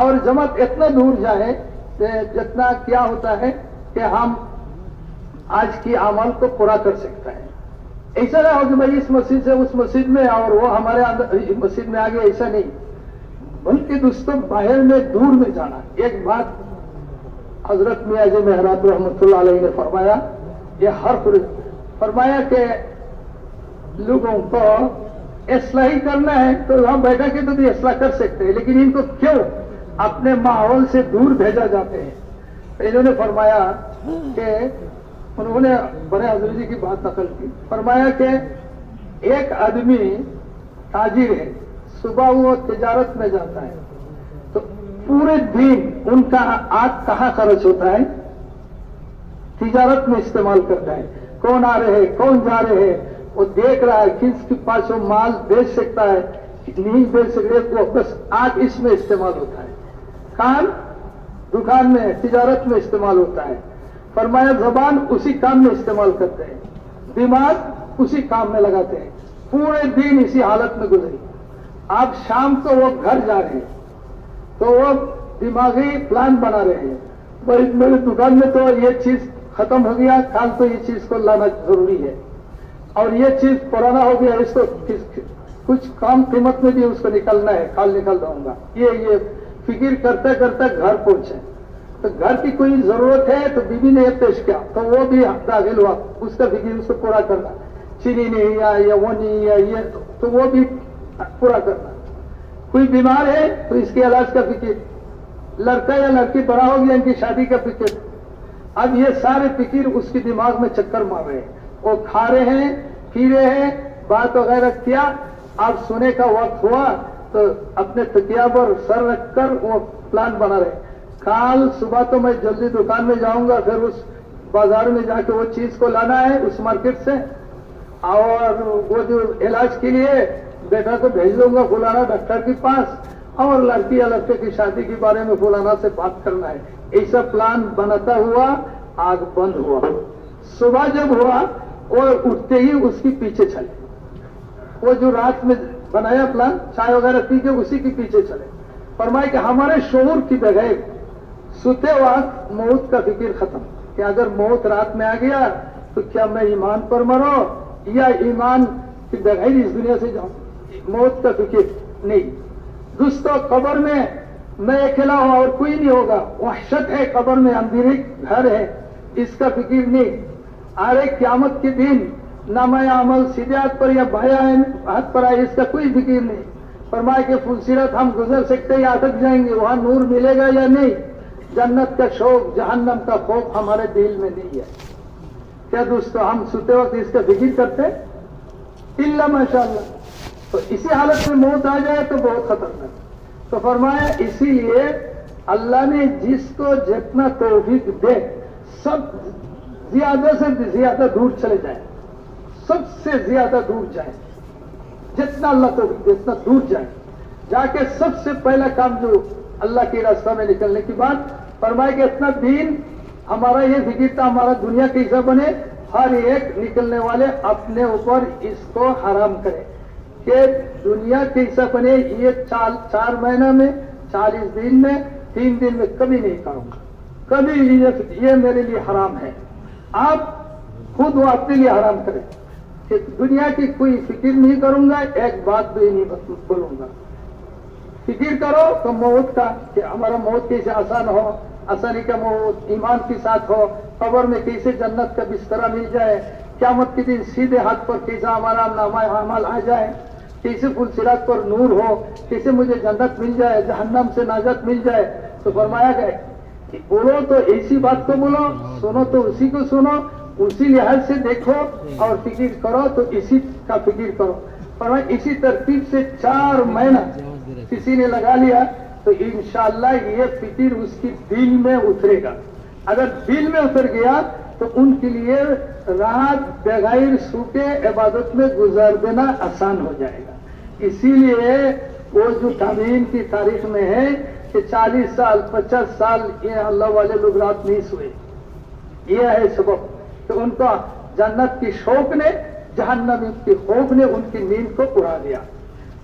اور جماعت اتنا دور جائے کہ جتنا کیا ہوتا ہے کہ ہم آج کی عمل کو پورا کر سکتا ہے. ایسا نہ ہو کہ بھائی اس مسجد سے اس مسجد میں اور وہ ہمارے مسجد میں آگے، ایسا نہیں، بلکہ دوستوں باہر میں دور میں جانا. ایک بات حضرت میاں جی مہراب رحمۃ اللہ علیہ نے فرمایا، یہ ہر فرمایا کہ لوگوں کو اصلاح کرنا ہے تو وہاں بیٹھا کے تو بھی اصلاح کر سکتے ہیں، لیکن ان کو کیوں اپنے ماحول سے دور بھیجا جاتے ہیں؟ تو انہوں نے فرمایا کہ انہوں نے بڑے حضرت جی کی بات نقل کی، فرمایا کہ ایک آدمی تاجر ہے، صبح وہ تجارت میں جاتا ہے تو پورے دن ان کا آنکھ کہاں خرچ ہوتا ہے؟ تجارت میں استعمال کرتا ہے. کون آ رہے ہیں، کون جا رہے ہیں، وہ دیکھ رہا ہے، کس کے پاس وہ مال بیچ سکتا ہے، نہیں بیچ سکتے، وہ بس آنکھ اس میں استعمال ہوتا ہے. کان دکان میں تجارت میں استعمال ہوتا ہے. فرمایا زبان اسی کام میں استعمال کرتے ہیں، دماغ اسی کام میں لگاتے ہیں، پورے دن اسی حالت میں گزری. اب شام کو وہ گھر جا رہے ہیں تو وہ دماغی پلان بنا رہے ہیں، بھائی میری دکان میں تو یہ چیز ختم ہو گیا، کل تو یہ چیز کو لانا ضروری ہے، اور یہ چیز پرانا ہو گیا، اس کو کچھ کم قیمت میں بھی اس کو نکلنا ہے، کل نکل دوں گا. یہ فکر کرتے کرتے گھر پہنچے تو گھر کی کوئی ضرورت ہے تو بیوی نے یہ پیش کیا تو وہ بھی داخل ہوا، اس کا فکر اس کو پورا کرنا، چینی نہیں یا وہ نہیں یا یہ تو وہ بھی پورا کرنا. کوئی بیمار ہے تو اس کے علاج کا فکر، لڑکا یا لڑکی بڑا ہو گیا ان کی شادی کا فکر. اب یہ سارے فکر اس کے دماغ میں چکر مار رہے ہیں، وہ کھا رہے ہیں، پی رہے ہیں، بات وغیرہ کیا. اب سونے کا وقت ہوا تو اپنے تکیا پر سر رکھ کر وہ پلان بنا رہے. کل صبح تو میں جلدی دکان میں جاؤں گا، پھر اس بازار میں جا کے وہ چیز کو لانا ہے اس مارکیٹ سے، اور وہ جو علاج کے لیے بیٹا کو بھیج دوں گا فلانا ڈاکٹر کے پاس، اور لڑکی یا لڑکے کی شادی کے بارے میں فلانا سے بات کرنا ہے. ایسا پلان بناتا ہوا آگ بند ہوا. صبح جب ہوا وہ اٹھتے ہی اس کے پیچھے چلے، وہ جو رات میں بنایا پلان چائے وغیرہ پی کے اسی کے پیچھے چلے. فرمائے کہ ہمارے شعور کی بغیر سوتے وقت موت کا فکر ختم، کہ اگر موت رات میں آ گیا تو کیا میں ایمان پر مروں یا ایمان کے بغیر اس دنیا سے جاؤں، موت کا فکر نہیں. دوستو قبر میں میں اکیلا ہوں اور کوئی نہیں ہوگا، وحشت ہے قبر میں، اندھیرے گھر ہے، اس کا فکر نہیں. آرے قیامت کے دن نامہ عمل سیدھے ہاتھ پر یا بائیں ہاتھ پر آئے، اس کا کوئی فکر نہیں. فرمائے کہ فلسرت ہم گزر سکتے یا اٹک جائیں گے، وہاں نور ملے گا یا نہیں. جنت کا شوق جہنم کا خوف ہمارے دل میں نہیں ہے. کیا دوستو ہم سوتے وقت اس کا فکر کرتے الا ماشاء اللہ؟ تو اسی حالت میں موت آ جائے تو بہت خطرناک. تو فرمایا اسی لیے اللہ نے جس کو جتنا توفیق دے سب زیادہ سے زیادہ دور چلے جائیں، سب سے زیادہ دور جائیں، جتنا اللہ توفیق دے اتنا دور جائیں. جا کے سب سے پہلا کام جو اللہ کے راستہ میں نکلنے کی بات فرمائے کہ اتنا دین ہمارا یہ فکر تھا ہمارا دنیا کا حصہ بنے، ہر ایک نکلنے والے اپنے اوپر اس کو حرام کرے کہ دنیا کے حصہ بنے. یہ 4 مہینہ میں 40 دن میں 3 دن میں کبھی نہیں کروں گا، کبھی یہ میرے لیے حرام ہے. آپ خود وہ اپنے لیے حرام کریں کہ دنیا کی کوئی فکر نہیں کروں گا، ایک بات بھی نہیں بولوں گا. فکر کرو تو موت کا کہ ہمارا موت کیسے آسان ہو، آسانی کا موت ایمان کے ساتھ ہو، قبر میں کیسے جنت کا بستر مل جائے، قیامت کے دن سیدھے ہاتھ پر کیسا ہمارا نامہ اعمال آ جائے، کیسے فلسرات پر نور ہو، کیسے مجھے جنت مل جائے، جہنم سے نجات مل جائے. تو فرمایا گیا کہ بولو تو ایسی بات کو بولو، سنو تو اسی کو سنو، اسی لحاظ سے دیکھو اور فکر کرو تو اسی کا فکر کرو. فرمایا اسی ترتیب سے 4 مہینہ کسی نے لگا لیا تو انشاءاللہ یہ فکر اس کی دل میں اترے گا. اگر دل میں اتر گیا تو ان کے لیے رات بغیر سوتے عبادت میں گزار دینا آسان ہو جائے گا. اسی لیے وہ جو تابعین کی تاریخ میں ہے کہ 40 سال 50 سال یہ اللہ والے لوگ رات نہیں سوئے. یہ ہے سبب کہ ان کا جنت کی شوق نے جہنم کی خوف نے ان کی نیند کو اڑا دیا.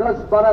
10-12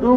2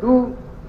2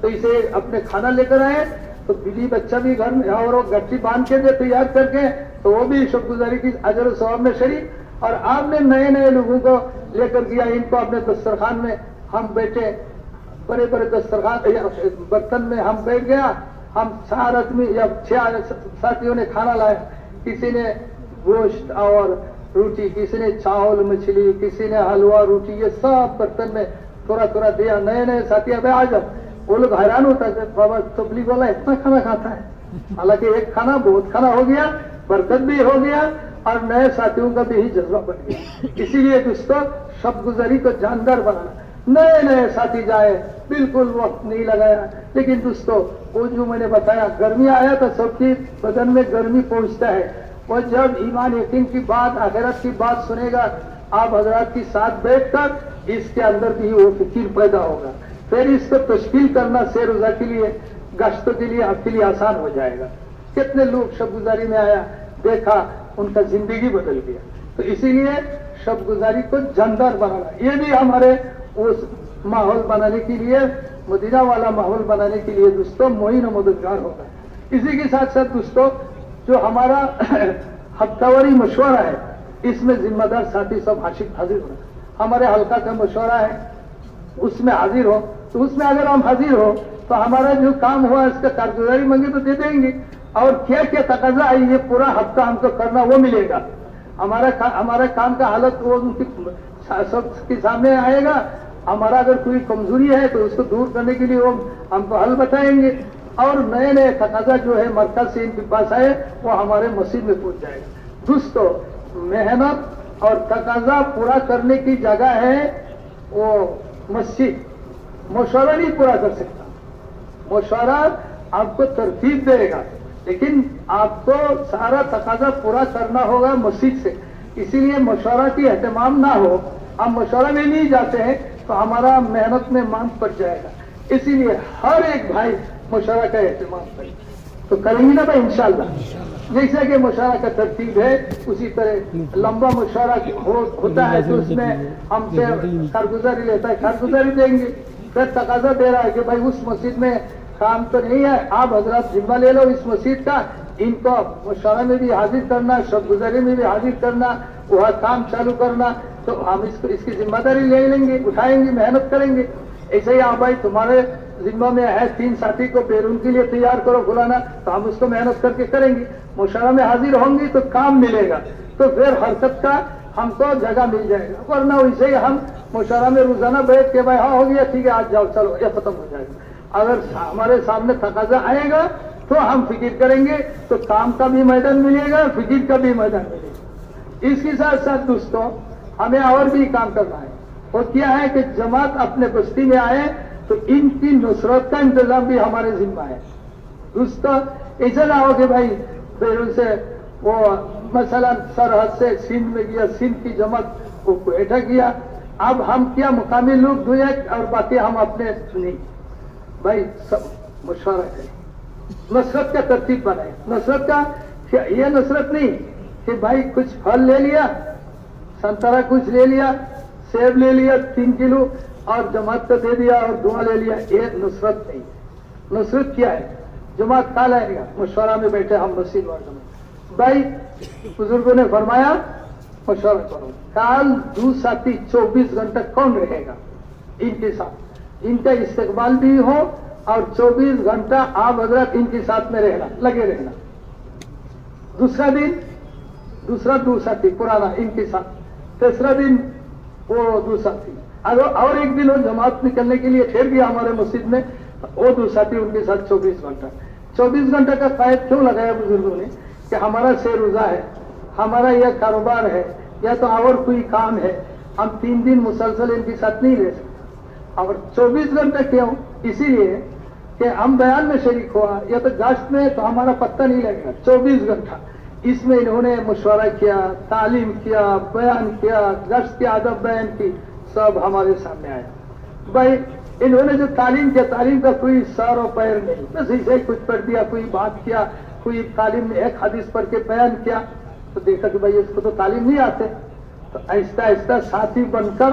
تو اسے اپنے کھانا لے کر آئے تو بیوی بچہ بھی گھر میں اور وہ گٹی باندھ کے دے تیار کر کے تو وہ بھی شکر گزاری کی اجر و ثواب میں شریک. اور آپ نے نئے نئے لوگوں کو لے کر دیا, ان کو اپنے دسترخوان میں ہم بیٹھے, بڑے بڑے دسترخوان برتن میں ہم بیٹھ گیا, ہم 4 آدمی یا 6 ساتھیوں نے کھانا لایا, کسی نے گوشت اور روٹی, کسی نے چاول مچھلی, کسی نے حلوہ روٹی, یہ سب برتن میں تھوڑا تھوڑا دیا. نئے نئے ساتھی ابھی آ جاؤ, وہ لوگ حیران ہوتا ہے بابا تبلیغ والا اتنا کھانا کھاتا ہے. حالانکہ ایک کھانا بہت کھانا ہو گیا, برکت بھی ہو گیا اور نئے ساتھیوں کا بھی جذبہ بن گیا. اسی لیے دوستوں شب گزاری کو جاندار بنانا. نئے نئے ساتھی جائے, بالکل وقت نہیں لگایا. لیکن دوستوں وہ جو میں نے بتایا گرمی آیا تو سب کی بدن میں گرمی پہنچتا ہے. وہ جب ایمان یقین کی بات آخرت کی بات سنے گا آپ حضرات کے ساتھ بیٹھ کر, اس کے اندر بھی وہ فکر پیدا ہوگا. پھر اس کو تشکیل کرنا سیر روزہ کے لیے, گشتوں کے لیے آپ کے لیے آسان ہو جائے گا. کتنے لوگ شب گزاری میں آیا, دیکھا, ان کا زندگی بدل گیا. تو اسی لیے شب گزاری کو جاندار بنانا, یہ بھی ہمارے اس ماحول بنانے کے لیے, مدینہ والا ماحول بنانے کے لیے دوستوں معین و مددگار ہوگا. اسی کے ساتھ ساتھ دوستوں جو ہمارا ہفتہ واری مشورہ ہے, اس میں ذمہ دار ساتھی سب حاضر ہونا. ہمارے حلقہ کا مشورہ ہے, اس میں حاضر ہو. تو اس میں اگر ہم حاضر ہو تو ہمارا جو کام ہوا اس کا کارگزاری مانگے تو دے دیں گے, اور کیا کیا تقاضا ہے یہ پورا ہفتہ ہم کو کرنا وہ ملے گا. ہمارا کام کا حالت وہ ان کی سب کے سامنے آئے گا. ہمارا اگر کوئی کمزوری ہے تو اس کو دور کرنے کے لیے وہ ہم کو حل بتائیں گے, اور نئے نئے تقاضا جو ہے مرکز سے ان کے پاس آئے وہ ہمارے مسجد میں پہنچ جائے گا. دوستو محنت اور تقاضا پورا کرنے کی جگہ ہے وہ مسجد. مشورہ نہیں پورا کر سکتا, مشورہ آپ کو ترتیب دے گا, لیکن آپ کو سارا تقاضا پورا کرنا ہوگا مسجد سے. اسی لیے مشورہ کی اہتمام نہ ہو, ہم مشورہ میں نہیں جاتے ہیں تو ہمارا محنت میں مانگ پڑ جائے گا. اسی لیے ہر ایک بھائی مشورہ کا اہتمام کرے تو کریں گے نا بھائی انشاءاللہ. جیسا کہ مشورہ کا ترتیب ہے اسی طرح لمبا مشورہ ہوتا ہے تو اس میں ہم سے کارگزاری لیتا ہے, کارگزاری دیں گے. پھر تقاضا دے رہا ہے کہ بھائی اس مسجد میں کام تو نہیں ہے, آپ حضرات ذمہ لے لو اس مسجد کا, ان کو مشورہ میں بھی حاضر کرنا, شب گزاری میں بھی حاضر کرنا, وہاں کام چالو کرنا. تو ہم اس کی ذمہ داری لے لیں گے, اٹھائیں گے, محنت کریں گے. ایسے ہی آپ بھائی تمہارے ذمہ میں ہے 3 ساتھی کو بیرون کے لیے تیار کرو کھلانا, تو ہم اس کو محنت کر کے کریں گے. مشورہ میں حاضر ہوں گی تو کام ملے گا, تو پھر حرکت کا ہم کو جگہ مل جائے گا. ورنہ ویسے ہی ہم مشورہ میں روزانہ بیٹھ کے بھائی ہاں ہو گیا ٹھیک ہے آج جاؤ چلو یہ ختم ہو جائے گا. اگر ہمارے سامنے تقاضا آئے گا تو ہم فکر کریں گے, تو کام کا بھی میدان ملے گا, فکر کا بھی میدان ملے گا. اس کے ساتھ ساتھ دوستوں ہمیں اور بھی کام کرنا ہے. اور کیا ہے کہ جماعت اپنے بستی میں آئے تو ان کی نصرت کا انتظام بھی ہمارے ذمہ ہے. دوستوں ایسا نہ ہو کہ بھائی بیرون سے وہ مثلا سرحد سے سندھ میں گیا, سندھ کی جماعت کو کوئٹہ گیا, اب ہم کیا مقامی لوگ دو ایک اور باقی ہم اپنے نہیں. بھائی سب مشورہ کریں, نصرت کا ترتیب بنائے. نصرت کا یہ نصرت نہیں کہ بھائی کچھ پھل لے لیا, سنترا کچھ لے لیا, سیب لے لیا 3 کلو اور جماعت کو دے دیا اور دعا لے لیا, یہ نصرت نہیں. نصرت کیا ہے, جماعت کا لائے گا, مشورہ میں بیٹھے ہم مسجد والوں میں. بھائی بزرگوں نے فرمایا مشورہ کرو. کال 2 ساتھی 24 گھنٹہ کون رہے گا ان کے ساتھ, ان کا استقبال بھی ہو اور 24 گھنٹہ آپ حضرات ان کے ساتھ میں رہنا, لگے رہنا. دوسرا دن دوسرا 2 ساتھی پرانا ان کے ساتھ, تیسرا دن وہ 2 ساتھی, اور ایک دن وہ جماعت نکلنے کے لیے ٹھہر گیا ہمارے مسجد میں, وہ 2 ساتھی ان کے ساتھ 24 گھنٹہ. 24 گھنٹہ کا قید کیوں لگایا بزرگوں نے کہ ہمارا سیر روزہ ہے, ہمارا یہ کاروبار ہے یا تو اور کوئی کام ہے, ہم 3 دن مسلسل ان کے ساتھ نہیں رہ سکتے. اور 24 گھنٹہ کیوں, اسی لیے کہ ہم بیان میں شریک ہوا یا تو گشت میں تو ہمارا پتہ نہیں لگے گا. 24 گھنٹہ اس میں انہوں نے مشورہ کیا, تعلیم کیا, بیان کیا, گشت کی آداب بیان کی, سب ہمارے سامنے آیا. بھائی انہوں نے جو تعلیم کیا, تعلیم کا کوئی سر و پیر نہیں, بس اسے کچھ پڑھ دیا, کوئی بات کیا, کوئی تعلیم میں ایک حدیث پڑھ کے بیان کیا, تو دیکھا کہ بھائی اس کو تو تعلیم نہیں آتے. تو آہستہ آہستہ ساتھی بن کر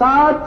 7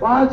5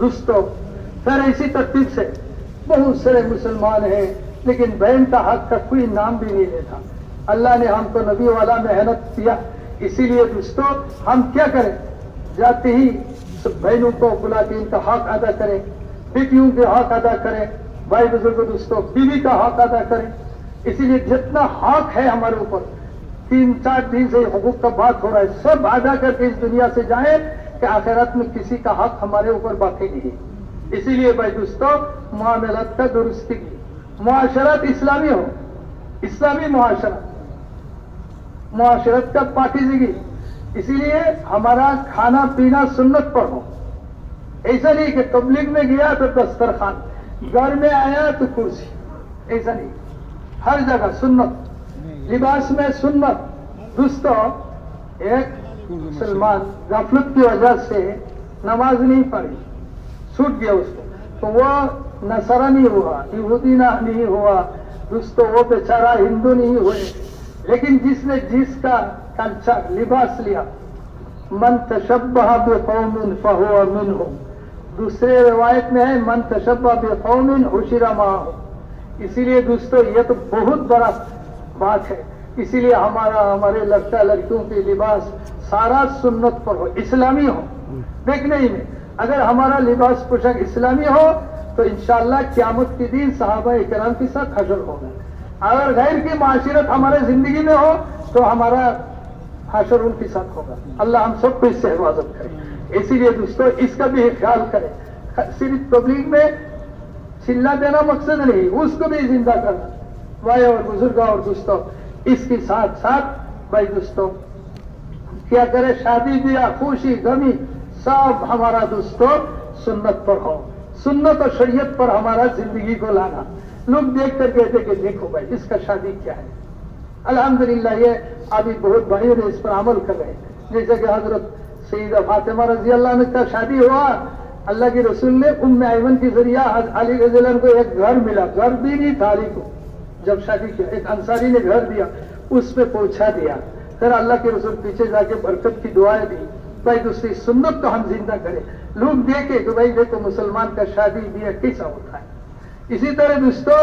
دوستوں پھر اسی ترتیب سے بہت سارے مسلمان ہیں لیکن بہن کا حق کا کوئی نام بھی نہیں لیتا. اللہ نے ہم کو نبی والا محنت کیا, اسی لیے دوستوں ہم کیا کریں, جاتے ہی بہنوں کو بلا کے ان کا حق ادا کریں, بیٹیوں کے حق ادا کریں, بھائی بزرگ دوستوں بیوی کا حق ادا کریں. اسی لیے جتنا حق ہے ہمارے اوپر 3-4 دن سے حقوق کا بات ہو رہا ہے, سب ادا کر کے اس دنیا سے جائیں کہ آخرت میں کسی کا حق ہمارے اوپر باقی نہیں ہے. اسی لیے بھائی دوستوں معاملات کا درستگی, معاشرت اسلامی ہو, اسلامی معاشرت کا پاکیزگی. اسی لیے ہمارا کھانا پینا سنت پر ہو. ایسا نہیں کہ تبلیغ میں گیا تو دسترخوان, گھر میں آیا تو کرسی, ایسا نہیں. ہر جگہ سنت, لباس میں سنت. دوستوں ایک مسلمان غفلت کی وجہ سے نماز نہیں پڑھی, چھوٹ گیا اس کو, تو وہ نصارا نہیں ہوا, یہودی نہیں ہوا. دوستوں وہ بیچارہ ہندو نہیں ہوئے. لیکن جس نے جس کا کلچر لباس لیا, من تشبہ بقوم فہو منہم, دوسرے روایت میں ہے من تشبہ بقوم حشر معہم. اسی لیے دوستوں یہ تو بہت بڑا بات ہے. اسی لیے ہمارے لڑکا لڑکیوں کے لباس سارا سنت پر ہو, اسلامی ہو. دیکھنے ہی میں اگر ہمارا لباس پوشاک اسلامی ہو تو انشاءاللہ قیامت کے دن صحابہ کرام کے ساتھ حشر ہوگا. اگر غیر کی معاشرت ہمارے زندگی میں ہو تو ہمارا حشر ان کے ساتھ ہوگا. اللہ ہم سب کو اس سے حفاظت کرے. اسی لیے دوستوں اس کا بھی خیال کریں. صرف تبلیغ میں چلا دینا مقصد نہیں, اس کو بھی زندہ کرنا. بھائی اور بزرگ اور دوستوں اس کے ساتھ ساتھ بھائی دوستوں کیا کرے, شادی بیاہ خوشی غمی سب ہمارا دوستوں سنت پر ہو. سنت اور شریعت پر ہمارا زندگی کو لانا. لوگ دیکھ کر کہتے کہ دیکھو بھائی اس کا شادی کیا ہے. الحمدللہ یہ ابھی بہت بھائیوں نے اس پر عمل کر رہے ہیں. جیسے کہ حضرت سیدہ فاطمہ رضی اللہ عنہ کا شادی ہوا, اللہ کے رسول نے ام ایمن کے ذریعہ علی رضی اللہ عنہ کو ایک گھر ملا, گھر بھی نہیں تھا علی کو. جب شادی کیا ایک انصاری نے گھر دیا, اس پہ پہنچا دیا. پھر اللہ کے رسول پیچھے جا کے برکت کی دعائیں دی. بھائی دوسری سنت کو ہم زندہ کریں, لوگ دیکھیں کہ بھائی دیکھو مسلمان کا شادی بیاہ کیسا ہوتا ہے. اسی طرح دوستوں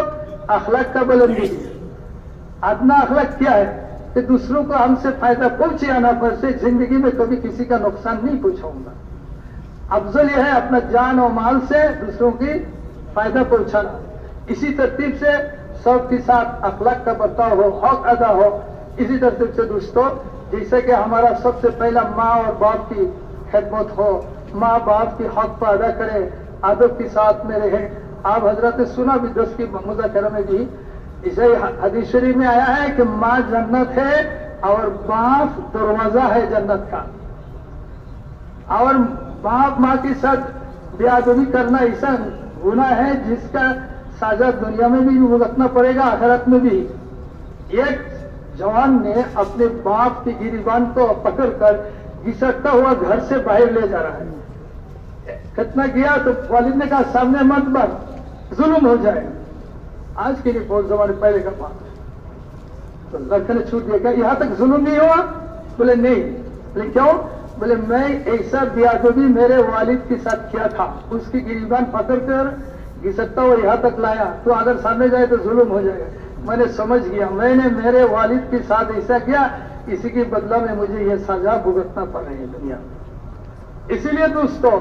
اخلاق کا بلندی, ادنا اخلاق کیا ہے کہ دوسروں کو ہم سے فائدہ پہنچے یا نہ پہنچے, زندگی میں کبھی کسی کا نقصان نہیں پہنچاؤں گا. افضل یہ ہے اپنا جان اور مال سے دوسروں کی فائدہ پہنچانا. اسی ترتیب سے سب کے ساتھ اخلاق کا برتاؤ ہو, حق ادا ہو. اسی ترتیب سے دوستوں جیسے کہ ہمارا سب سے پہلا ماں اور باپ کی خدمت ہو, ماں باپ کی حق کو ادا کرے, ادب کے ساتھ میں رہے. آپ حضرت نے سنا بھی 10 کی مذاکرہ میں بھی اسے حدیث شریف میں آیا ہے کہ ماں جنت ہے اور باپ دروازہ ہے جنت کا. اور باپ ماں کے ساتھ بے ادبی کرنا ایسا گناہ ہے جس کا سزا دنیا میں بھی بھگتنا پڑے گا, آخرت میں بھی. ایک جوان نے اپنے باپ کی گریبان کو پکڑ کر گھسٹتا ہوا گھر سے باہر لے جا رہا ہے. کتنا کیا تو والد نے کہا سامنے مت بڑھ, ظلم ہو جائے گا. آج کے لیے بہت زمانے پہلے کا بات ہے. تو لڑکے نے چھوٹ دیا, کہ یہاں تک ظلم نہیں ہوا؟ بولے نہیں. بولے کیوں؟ بولے میں ایسا بے ادبی میرے والد کے ساتھ کیا تھا, اس کی گریبان پکڑ کر گھسٹتا ہوا یہاں تک لایا, تو اگر سامنے جائے تو ظلم ہو جائے گا. میں نے سمجھ گیا, میں نے میرے والد کے ساتھ ایسا کیا, اسی کے بدلہ میں مجھے یہ سزا بھگتنا پڑ رہی ہے دنیا میں. اسی لیے دوستوں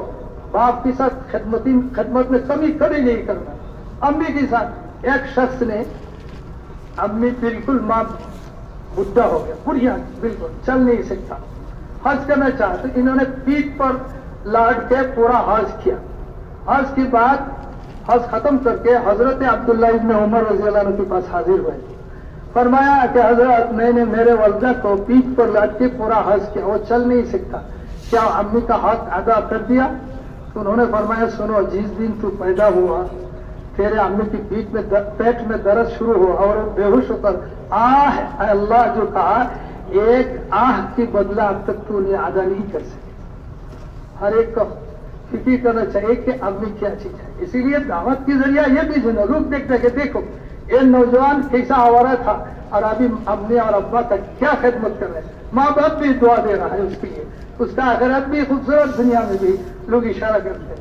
باپ کے ساتھ خدمت میں کمی کبھی نہیں کرنا. امی کے ساتھ ایک شخص نے, امی بالکل ماں بڈھا ہو گیا, بڑھیا بالکل چل نہیں سکتا, حج کرنا چاہتے, انہوں نے پیٹھ پر لاٹ کے پورا حج کیا. حج کے بعد حج ختم کر کے حضرت عبداللہ ابن عمر رضی اللہ عنہ کے پاس حاضر ہوئے. فرمایا کہ حضرت میں نے میرے والدہ کو پیٹھ پر لاٹ کے پورا حج کیا, وہ چل نہیں سکتا, کیا امی کا حق ادا کر دیا؟ تو انہوں نے فرمایا سنو, جس دن تو پیدا ہوا تیرے امی کی پیٹ میں درد شروع ہوا اور بے ہوش ہو کر آہ اے اللہ جو کہا, ایک آہ کی بدلہ اب تک تو نے ادا نہیں کر سکے. ہر ایک کو فکر کرنا چاہیے کہ امی کیا چیز ہے. اسی لیے دعوت کے ذریعہ یہ بھی جو لوگ دیکھتے کہ دیکھو یہ نوجوان کیسا آوارہ تھا اور ابھی امی اور ابا کا کیا خدمت کر رہے ہیں. ماں باپ بھی دعا دے رہا ہے اس کے لیے, اس کا آخرت بھی خوبصورت, دنیا میں بھی لوگ اشارہ کرتے ہیں.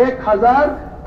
1000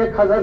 1000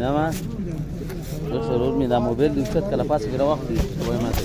Nama, terus minta mobil diikat ke lepas segera waktu, boleh mati.